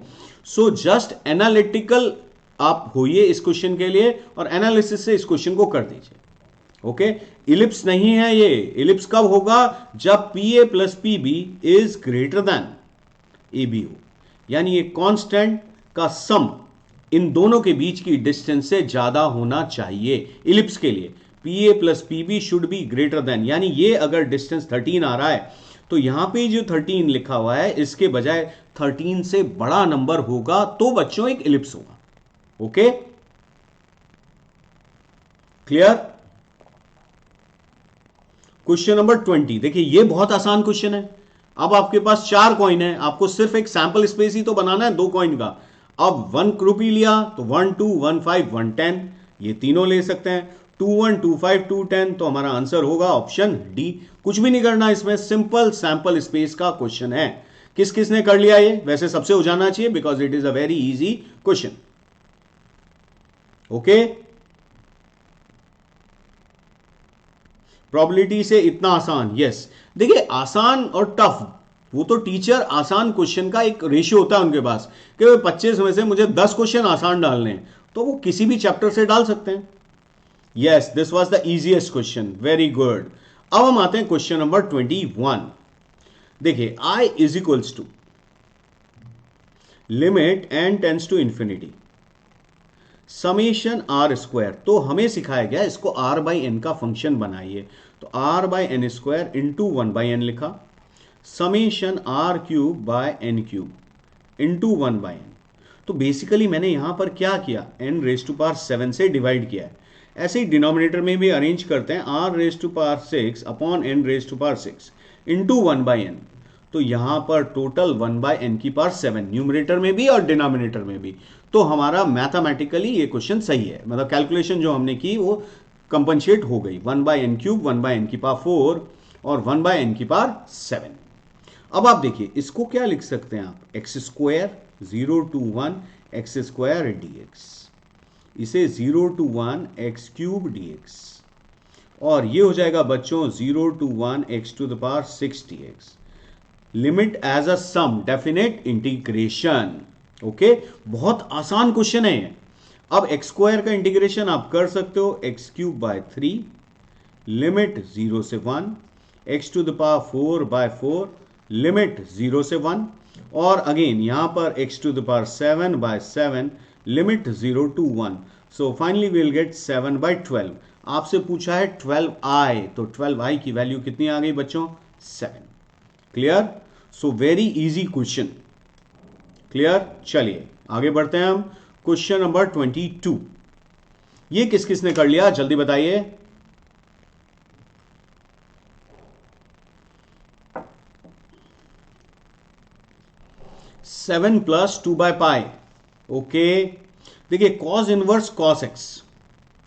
So just analytical आप होइए इस क्वेश्चन के लिए और एनालिसिस से इस क्वेश्चन को कर दीजिए। ओके, इलिप्स नहीं है ये। इलिप्स कब होगा, जब p a plus p b is greater than a b हो, यानी ये कांस्टेंट का सम इन दोनों के बीच की डिस्टेंस से ज्यादा होना चाहिए इलिप्स के लिए। P a plus p b should be greater than, यानी ये अगर डिस्टेंस 13 आ रहा है तो यहां पे जो 13 लिखा हुआ है इसके बजाय 13 से बड़ा नंबर होगा, तो बच्चों एक इलिप्स होगा। Okay, clear. क्वेश्चन नंबर 20, देखिए ये बहुत आसान क्वेश्चन है। अब आपके पास 4 कॉइन है, आपको सिर्फ एक सैंपल स्पेस ही तो बनाना है 2 कॉइन का। अब 1 रुपी लिया तो 1 2 1 5 1 10, ये तीनों ले सकते हैं। 2 1 2 5 2 10, तो हमारा आंसर होगा ऑप्शन डी। कुछ भी नहीं करना इसमें, सिंपल सैंपल स्पेस का क्वेश्चन है। किस किस ने कर लिया ये, वैसे सबसे हो जाना चाहिए because it is a very easy question. Okay, probability से इतना आसान, यस। देखिए आसान और टफ, वो तो टीचर आसान क्वेश्चन का एक रेशियो होता है उनके पास कि 25 में से मुझे 10 क्वेश्चन आसान डालने हैं, तो वो किसी भी चैप्टर से डाल सकते हैं। Yes, this was the easiest question, very good. अब हम आते हैं क्वेश्चन नंबर 21। देखिए i is equals to limit n tends to infinity summation r square. तो हमें सिखाया गया इसको आर बाई एन का फंक्शन बनाइए, तो r by n square into 1/n लिखा, summation r cube by n cube into 1/n। तो बेसिकली मैंने यहां पर क्या किया, n रेज टू पावर 7 से डिवाइड किया है। ऐसे ही डिनोमिनेटर में भी अरेंज करते हैं, r raise to power 6 upon n raise to power 6 into 1/n। तो यहां पर टोटल 1/n की पावर 7 न्यूमरेटर में भी और डिनोमिनेटर में भी। तो हमारा मैथमेटिकली ये क्वेश्चन सही है, मतलब कैलकुलेशन जो हमने की वो कंपनसेट हो गई। 1/n क्यूब 1/n की पावर 4 और 1/n की पावर 7। अब आप देखिए इसको क्या लिख सकते हैं आप, x square 0 to 1 x square dx, इसे 0 to 1 एक्स क्यूब dx, और ये हो जाएगा बच्चों 0 to 1 x to the power 6 dx। Limit as a sum, definite integration. Okay, बहुत आसान क्वेश्चन है। अब एक्स स्क्वायर का इंटीग्रेशन आप कर सकते हो, एक्स क्यूब बाय 3 लिमिट 0 से 1 x to the power 4/4 limit 0 से 1, और अगेन यहां पर x to the power 7/7 limit 0 to 1। So finally we will get 7/12। आपसे पूछा है 12i, तो 12i की वैल्यू कितनी आ गई बच्चों, 7। Clear, so very easy question. Clear, चलिए आगे बढ़ते हैं हम। क्वेश्चन नंबर 22, ये किस किस ने कर लिया जल्दी बताइए। 7 + 2/π। ओके, देखिए cos inverse cos x,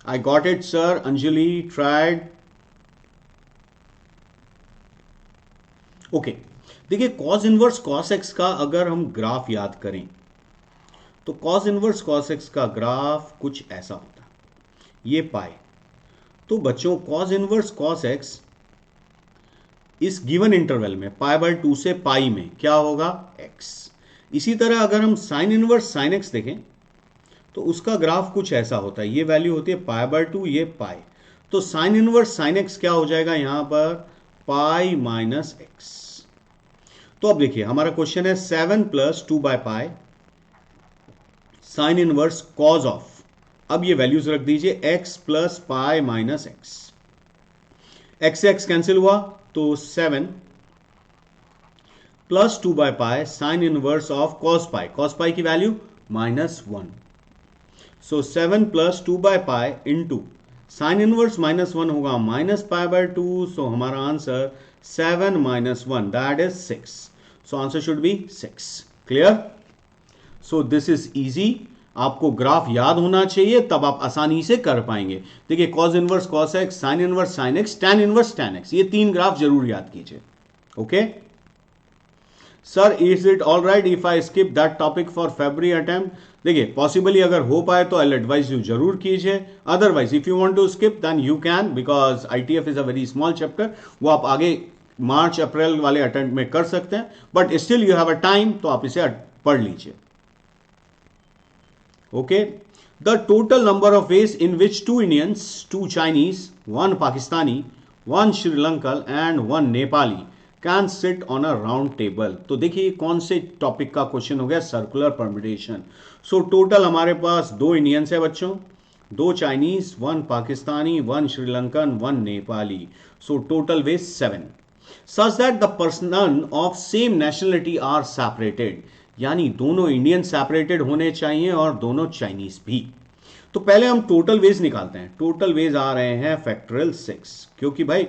I got it sir, Anjali tried. Okay, देखिए कॉस इनवर्स कॉस एक्स का अगर हम ग्राफ याद करें तो कॉस इनवर्स कॉस एक्स का ग्राफ कुछ ऐसा होता है, ये पाई। तो बच्चों कॉस इनवर्स कॉस एक्स इस गिवन इंटरवल में π/2 से पाई में क्या होगा, x। इसी तरह अगर हम साइन इनवर्स साइन एक्स देखें तो उसका ग्राफ कुछ ऐसा होता है, ये वैल्यू होती है π/2, ये पाई। तो साइन इनवर्स साइन एक्स क्या हो जाएगा यहां पर, पाई माइनस एक्स। तो अब देखिए हमारा क्वेश्चन है 7+2/π साइन इनवर्स कॉज ऑफ, अब ये वैल्यूज रख दीजिए x plus pi minus x, x से एक्स कैंसिल हुआ तो 7+2/π sine inverse of cos pi की value -1। So 7+2/π into sine inverse -1 होगा -π/2। सो हमारा answer 7 - 1 that is 6। So answer should be 6। Clear? So this is easy. आपको graph याद होना चाहिए, तब आप आसानी से कर पाएंगे। देखिए cos inverse cos x, sine inverse sine x, tan inverse tan x, ये 3 ग्राफ जरूर याद कीजिए। Okay sir, is it all right if I skip that topic for February attempt? देखिए पॉसिबली अगर हो पाए तो आई एडवाइज यू जरूर कीजिए, otherwise if you want to skip then you can, because ITF is a very small chapter, वो आप आगे मार्च अप्रैल वाले अटेम्प्ट में कर सकते हैं, but still you have a time, तो आप इसे पढ़ लीजिए। Okay, the total number of ways in which 2 Indians, 2 Chinese, 1 Pakistani, 1 Sri Lankan and 1 Nepali can sit on a round table। तो देखिए कौन से टॉपिक का क्वेश्चन हो गया, सर्कुलर परम्यूटेशन। सो टोटल हमारे पास 2 इंडियंस है बच्चों, 2 Chinese, 1 Pakistani, 1 Sri Lankan, 1 Nepali. So total way 7 such that the person of same nationality are separated, यानी दोनों इंडियन सेपरेटेड होने चाहिए और दोनों चाइनीज भी। तो पहले हम टोटल वेज निकालते हैं। टोटल वेज आ रहे हैं फैक्टोरियल 6, क्योंकि भाई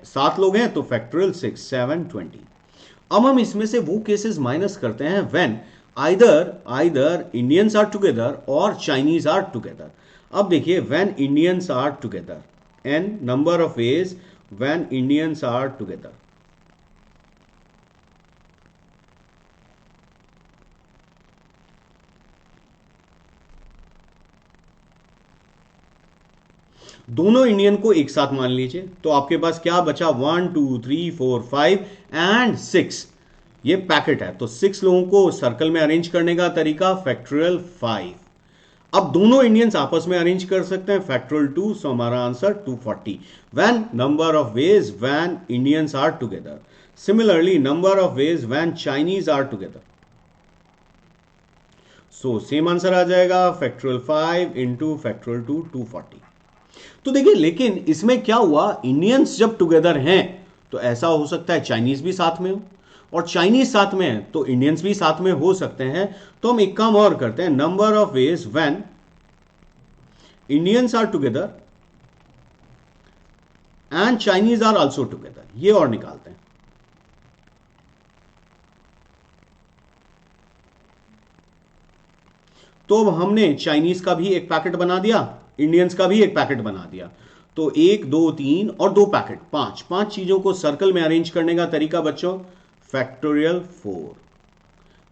7 लोग हैं तो फैक्टोरियल 6 720। अब हम इसमें से वो केसेस माइनस करते हैं when either Indians are together और चाइनीज आर टुगेदर। अब देखिए when Indians are together, n number of ways when Indians are together. दोनों इंडियन को एक साथ मान लीजिए, तो आपके पास क्या बचा, 1 2 3 4 5 एंड 6, ये पैकेट है। तो 6 लोगों को सर्कल में अरेंज करने का तरीका फैक्टोरियल 5। अब दोनों इंडियंस आपस में अरेंज कर सकते हैं फैक्टोरियल 2। सो हमारा answer 240 when number of ways when Indians are together. Similarly number of ways when Chinese are together. So same answer आ जाएगा फैक्टोरियल 5 इंटू फैक्टोरियल 2 240। तो देखिए लेकिन इसमें क्या हुआ, इंडियंस जब टुगेदर हैं तो ऐसा हो सकता है चाइनीज भी साथ में हो, और चाइनीज साथ में है तो इंडियंस भी साथ में हो सकते हैं। तो हम एक काम और करते हैं, number of ways when Indians are together and Chinese are also together, ये और निकालते हैं। तो अब हमने चाइनीज का भी एक पैकेट बना दिया, इंडियंस का भी एक पैकेट बना दिया, तो 1 2 3 और 2 पैकेट, 5 चीजों को सर्कल में अरेंज करने का तरीका बच्चों factorial 4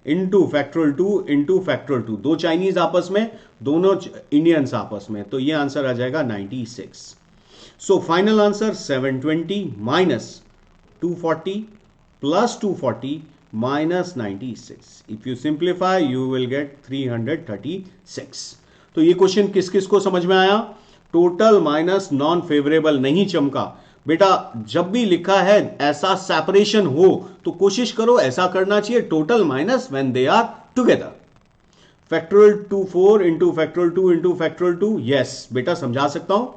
into factorial 2 into factorial 2, 2 Chinese आपस में, दोनों इंडियंस आपस में, तो ये आंसर आ जाएगा 96। So final answer 720 minus 240 plus 240 minus 96। If you simplify you will gate 336। तो ये क्वेश्चन किस किस को समझ में आया? टोटल माइनस नॉन फेवरेबल नहीं चमका बेटा, जब भी लिखा है ऐसा सेपरेशन हो तो कोशिश करो ऐसा करना चाहिए, total minus when they are together. Factorial 2 4 into factorial 2 into factorial 2, yes बेटा समझा सकता हूं।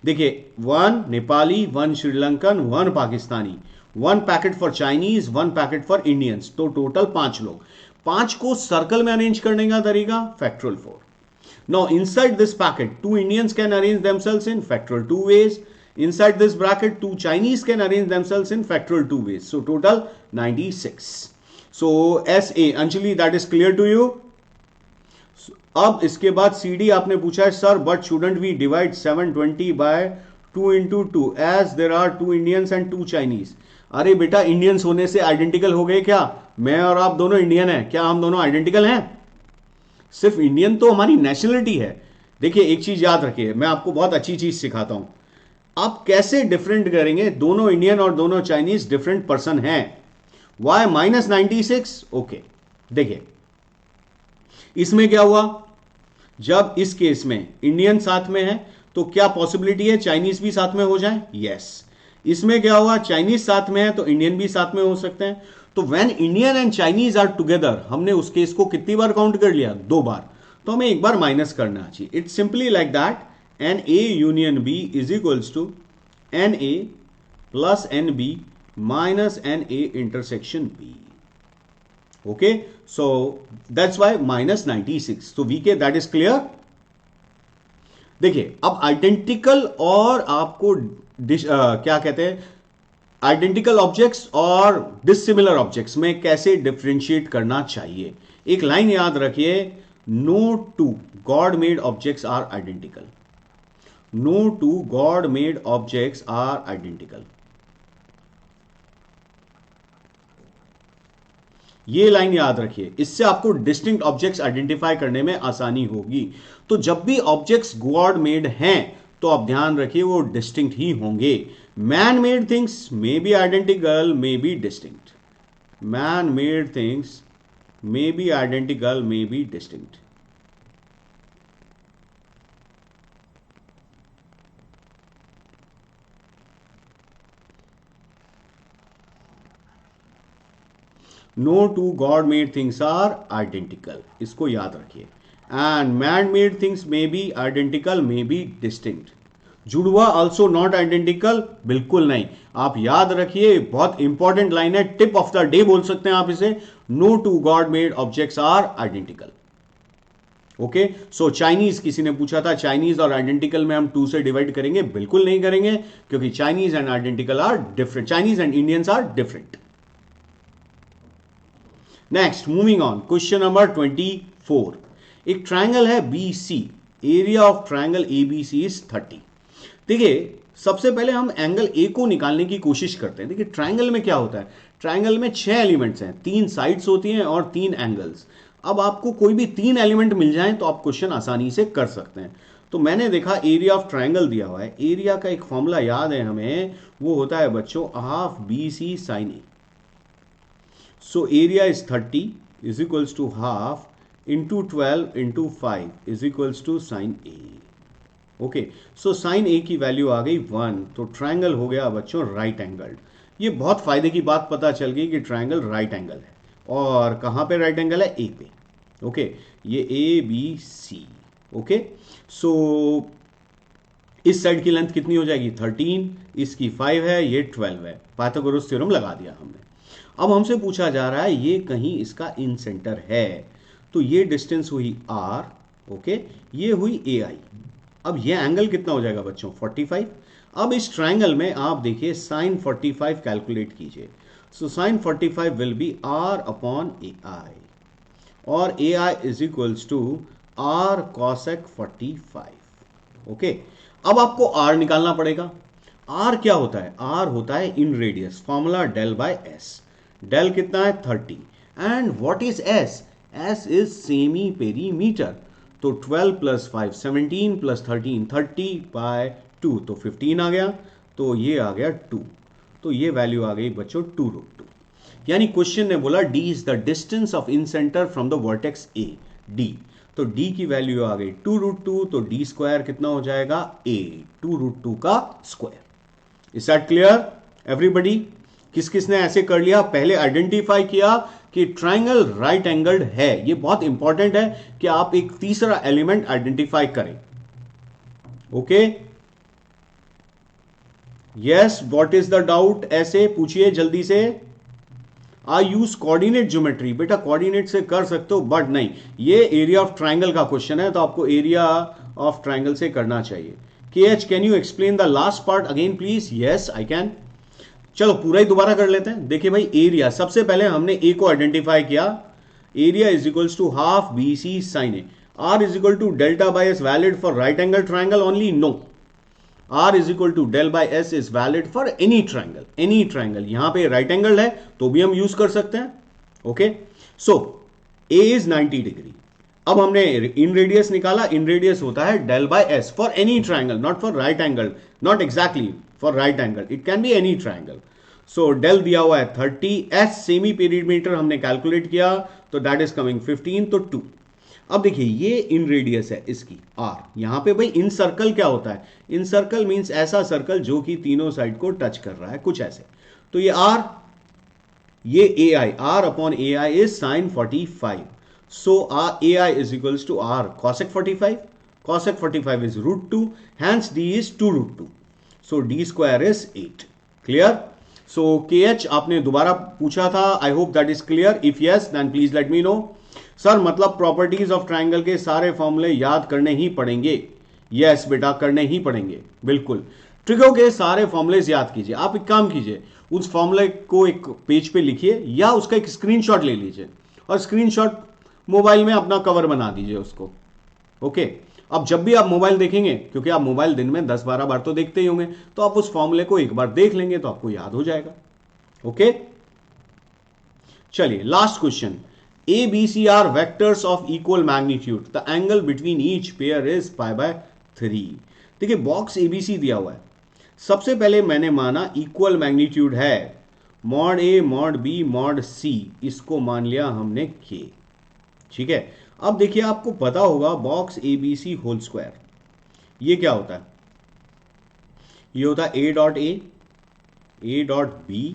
देखिए 1 Nepali, 1 Sri Lankan, 1 Pakistani, 1 packet for Chinese, 1 packet for Indians, तो टोटल 5 लोग। 5 को सर्कल में अरेंज करने का तरीका factorial 4। Now inside this packet 2 Indians can arrange themselves in factorial 2 ways. Inside this bracket 2 Chinese can arrange themselves in factorial 2 ways. So total 96. So SA Anjali, that is clear to you? So, अब इसके बाद CD आपने पूछा है sir but shouldn't we divide 720 by 2 into 2 as there are 2 Indians and 2 Chinese? अरे बेटा Indians होने से आइडेंटिकल हो गए क्या? मैं और आप दोनों इंडियन हैं, क्या हम दोनों आइडेंटिकल हैं? सिर्फ इंडियन तो हमारी नेशनलिटी है। देखिए एक चीज याद रखिए, मैं आपको बहुत अच्छी चीज सिखाता हूं, आप कैसे डिफरेंट करेंगे, दोनों इंडियन और दोनों चाइनीज डिफरेंट पर्सन हैं। वाई -96? ओके देखिए इसमें क्या हुआ, जब इस केस में इंडियन साथ में है तो क्या पॉसिबिलिटी है चाइनीज भी साथ में हो जाए? यस। इसमें क्या होगा, चाइनीज साथ में है तो इंडियन भी साथ में हो सकते हैं। तो when Indian and Chinese are together, हमने उस केस को कितनी बार काउंट कर लिया? 2 बार। तो हमें एक बार माइनस करना चाहिए। It's simply like that n a union b is equals to n a plus n b minus n a intersection b. Okay, so that's why minus 96। तो वी के दैट इज क्लियर। देखिए अब identical और आपको क्या कहते हैं, identical objects और डिसिमिलर ऑब्जेक्ट्स में कैसे डिफरेंशिएट करना चाहिए। एक लाइन याद रखिए, no two god made objects are identical. No two god made objects are identical. ये लाइन याद रखिए, इससे आपको डिस्टिंक्ट ऑब्जेक्ट्स आइडेंटिफाई करने में आसानी होगी। तो जब भी ऑब्जेक्ट्स गॉड मेड हैं तो आप ध्यान रखिए वो डिस्टिंक्ट ही होंगे। Man made things may be identical, may be distinct. Man made things may be identical, may be distinct. No two god made things are identical, इसको याद रखिए। And man made things may be identical, may be distinct. जुड़वा also not identical, बिल्कुल नहीं। आप याद रखिए, बहुत इंपॉर्टेंट लाइन है, टिप ऑफ द डे बोल सकते हैं आप इसे। No two god made objects are identical. Okay, so Chinese, किसी ने पूछा था चाइनीज और आइडेंटिकल में हम 2 से डिवाइड करेंगे, बिल्कुल नहीं करेंगे, क्योंकि Chinese and identical are different, Chinese and Indians are different. Next, moving on, question number 24। एक ट्रायंगल है b c, area of triangle a b c is 30। देखिए सबसे पहले हम एंगल ए को निकालने की कोशिश करते हैं। देखिए ट्रायंगल में क्या होता है, ट्रायंगल में 6 एलिमेंट्स हैं, 3 साइड्स होती हैं और 3 एंगल्स। अब आपको कोई भी 3 एलिमेंट मिल जाए तो आप क्वेश्चन आसानी से कर सकते हैं। तो मैंने देखा एरिया ऑफ ट्रायंगल दिया हुआ है, एरिया का एक फॉर्मूला याद है हमें, वो होता है बच्चों half b c sine a. So area is 30 is equals to half into 12 into 5 is equals to sin A. Okay, so sine a की वैल्यू आ गई 1, तो ट्रायंगल हो गया बच्चों राइट एंगल्ड। ये बहुत फायदे की बात पता चल गई कि ट्रायंगल राइट एंगल है। और कहाँ पे राइट एंगल है? ए पे। ओके, ये ए बी सी। ओके, सो इस साइड की लेंथ कितनी हो जाएगी? 13, इसकी 5 है, ये 12 है। पाइथागोरस थ्योरम लगा दिया हमने। अब हमसे पूछा जा रहा है ये कहीं इसका इन सेंटर है, तो ये डिस्टेंस हुई r, ओके, ये हुई ए आई। अब ये एंगल कितना हो जाएगा बच्चों? 45। अब इस ट्रायंगल में आप देखिए साइन 45 कैलकुलेट कीजिए। So sine 45 will be r upon a i, और a i is equals to r cosec 45। Okay, अब आपको r निकालना पड़ेगा। r क्या होता है? r होता है in radius, formula del by s. Del कितना है? 30। And what is s? S is semi perimeter. तो 12 प्लस 5 17 प्लस 13 30/2, तो 15 आ गया, तो ये आ गया 2। तो ये वैल्यू आ गई बच्चों 2√2। यानी क्वेश्चन ने बोला d is the distance of in centre from the vertex A, d। तो d की वैल्यू आ गई 2√2, तो d स्क्वायर कितना हो जाएगा? a, 2√2 का square. Is that clear everybody? किस किस ने ऐसे कर लिया? पहले आइडेंटिफाई किया कि ट्रायंगल राइट एंगल्ड है। ये बहुत इंपॉर्टेंट है कि आप एक तीसरा एलिमेंट आइडेंटिफाई करें। Okay, yes, what is the doubt? ऐसे पूछिए जल्दी से। आई यूज कोऑर्डिनेट ज्योमेट्री। बेटा कोऑर्डिनेट से कर सकते हो, बट नहीं, ये एरिया ऑफ ट्रायंगल का क्वेश्चन है, तो आपको एरिया ऑफ ट्रायंगल से करना चाहिए। के H, can you explain the last part again please? Yes I can. चलो पूरा ही दोबारा कर लेते हैं। देखिए भाई, एरिया सबसे पहले हमने ए को आइडेंटिफाई किया। Area is equals to half b c sine a. R is equal to delta by s valid for right angle triangle only? No, r is equal to del by s is valid for any triangle. Any triangle, यहां पे right angle है तो भी हम use कर सकते हैं। Okay, so a is 90 degree. अब हमने इन रेडियस निकाला, इन रेडियस होता है del by s for any triangle, not for right angle, not exactly for right angle, it can be any triangle. So del दिया हुआ है 30, s semi perimeter हमने calculate किया, तो दैट इज कमिंग 15, तो 2। अब देखिए ये इन रेडियस है इसकी r, यहां पे भाई इन सर्कल क्या होता है, इन सर्कल मींस ऐसा सर्कल जो कि तीनों साइड को टच कर रहा है कुछ ऐसे, तो ये r, ये ai, r upon ai is sine 45, so ai is equals to r cosec 45, cosec 45 is root 2, hence d is 2 root 2, so d square is 8. Clear? So kh आपने दोबारा पूछा था, I hope that is clear. If yes, then please let me know. Sir मतलब properties of triangle के सारे फॉर्मूले याद करने ही पड़ेंगे? यस बेटा करने ही पड़ेंगे, बिल्कुल। ट्रिगो के सारे फॉर्मूलेज याद कीजिए। आप एक काम कीजिए, उस फॉर्मूले को एक पेज पे लिखिए या उसका एक स्क्रीनशॉट ले लीजिए और स्क्रीनशॉट मोबाइल में अपना कवर बना दीजिए उसको। ओके, अब जब भी आप मोबाइल देखेंगे, क्योंकि आप मोबाइल दिन में 10-12 बार तो देखते ही होंगे, तो आप उस फॉर्मूले को एक बार देख लेंगे तो आपको याद हो जाएगा। ओके, चलिए last question. A, B, C are vectors of equal magnitude. The angle between each pair is pi by 3. देखिए बॉक्स ABC दिया हुआ है। सबसे पहले मैंने माना इक्वल मैग्नीट्यूड है, mod A, mod B, mod C, इसको मान लिया हमने K। ठीक है, अब देखिए आपको पता होगा बॉक्स ABC होल स्क्वायर, ये क्या होता है? ये होता है A dot A, A dot B,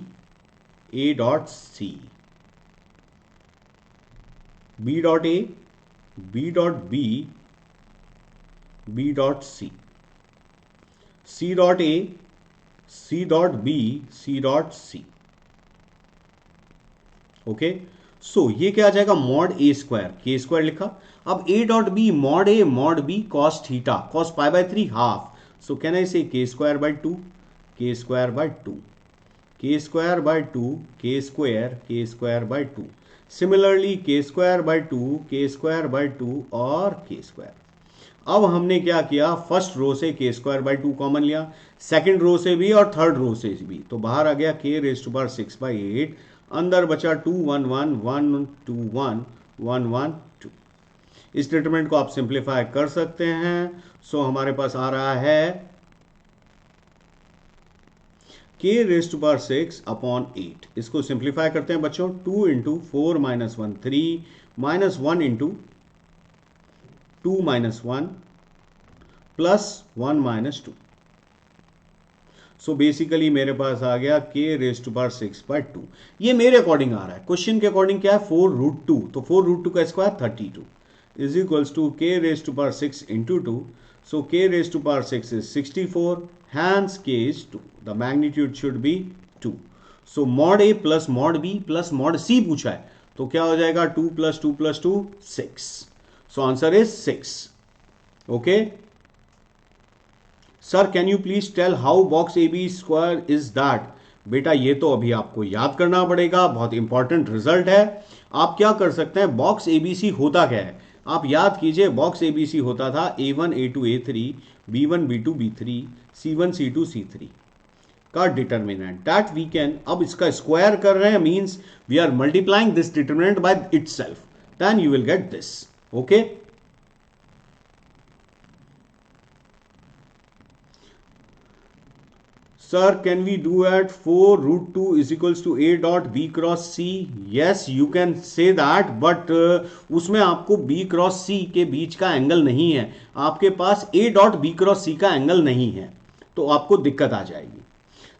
A dot C, B dot A, B dot B, B dot C, C dot A, C dot B, C dot C। Okay, so ये क्या आ जाएगा? Mod A square, K square लिखा। अब A dot B, mod A mod B cos theta, cos pi by 3 half, so can I say K square by 2, K square by 2, K square by 2, K square, K square by 2, similarly K square by 2, K square by 2 और K square. अब हमने क्या किया, first row से K square by 2 common लिया, second row से भी और थर्ड रो से भी, तो बाहर आ गया K raise to power 6 by 8, अंदर बचा 2 1 1 1 2 1 1 1 2। इस डिटरमिनेंट को आप सिंप्लीफाई कर सकते हैं, सो हमारे पास आ रहा है K raise to power 6 upon 8। इसको सिंप्लीफाई करते हैं बच्चों, 2 into 4 minus 1 3 minus 1 into 2 minus 1 plus 1 minus 2। So basically मेरे पास आ गया K raise to power 6 by 2। ये मेरे अकॉर्डिंग आ रहा है, क्वेश्चन के अकॉर्डिंग क्या है, 4 रूट 2, तो 4 रूट 2 का square 32 is equals to K raise to power 6 into 2, so K raised to power 6 is 64, hence K is 2. The magnitude should be 2. So mod A plus mod B plus mod C पूछा है, तो क्या हो जाएगा 2 plus 2 plus 2 6. So answer is 6. Okay. Sir, can you please tell how box AB square is that? बेटा ये तो अभी आपको याद करना पड़ेगा, बहुत इंपॉर्टेंट रिजल्ट है। आप क्या कर सकते हैं, बॉक्स ABC होता क्या है आप याद कीजिए। बॉक्स ABC होता था A1 A2 A3 B1 B2 B3 C1 C2 C3 का डिटर्मिनेंट, दैट वी कैन, अब इसका स्क्वायर कर रहे हैं, means we are multiplying this determinant by itself, then you will get this. Okay, Sir, can we do at 4 root 2 is equals to A dot B cross C? Yes, you can say that, but उसमें आपको B cross C के बीच का angle नहीं है, आपके पास A dot B cross C का angle नहीं है, तो आपको दिक्कत आ जाएगी।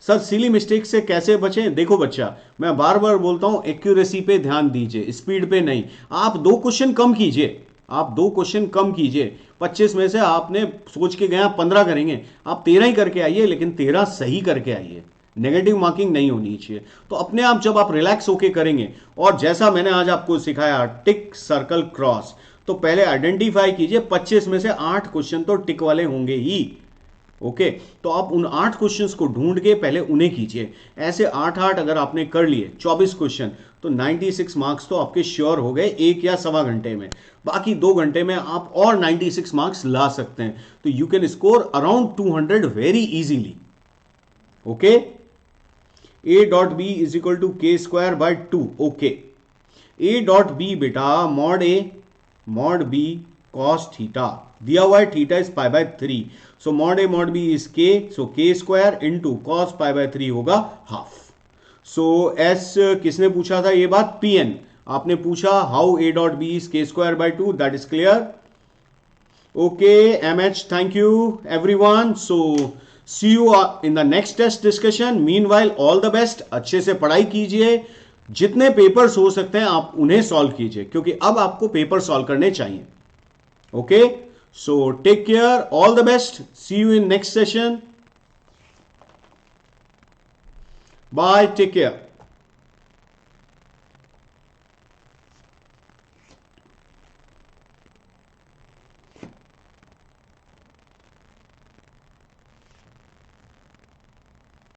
सर सिली मिस्टेक से कैसे बचें? देखो बच्चा, मैं बार बार बोलता हूं एक्यूरेसी पे ध्यान दीजिए, स्पीड पे नहीं। आप 2 क्वेश्चन कम कीजिए, आप 2 क्वेश्चन कम कीजिए। 25 में से आपने सोच के गए 15 करेंगे, आप 13 ही करके आइए, लेकिन 13 सही करके आइए, नेगेटिव मार्किंग नहीं होनी चाहिए। तो अपने आप जब आप रिलैक्स होके करेंगे, और जैसा मैंने आज आपको सिखाया टिक सर्कल क्रॉस, तो पहले आइडेंटिफाई कीजिए 25 में से 8 क्वेश्चन तो टिक वाले होंगे ही। ओके, तो आप उन 8 क्वेश्चंस को ढूंढ के पहले उन्हें कीजिए। ऐसे 8 अगर आपने कर लिए 24 क्वेश्चन, तो 96 मार्क्स तो आपके श्योर हो गए 1 या सवा घंटे में। बाकी 2 घंटे में आप और 96 मार्क्स ला सकते हैं, तो you can score around 200 very easily. Okay, a dot B is equal to K square by 2। Okay, a dot b बेटा मॉड B कॉस थीटा दिया हुआ है, theta is pi by 3, so mod B is K, so K square into cos pi by 3 होगा half. सो S किसने पूछा था ये बात? PN, आपने पूछा how a dot B is k²/2, that is clear. Okay MH, thank you everyone. So see you in the next test discussion. Meanwhile all the best. अच्छे से पढ़ाई कीजिए, जितने पेपर्स हो सकते हैं आप उन्हें सॉल्व कीजिए, क्योंकि अब आपको पेपर सॉल्व करने चाहिए. Okay, so take care, all the best, see you in next session. Bye, take care.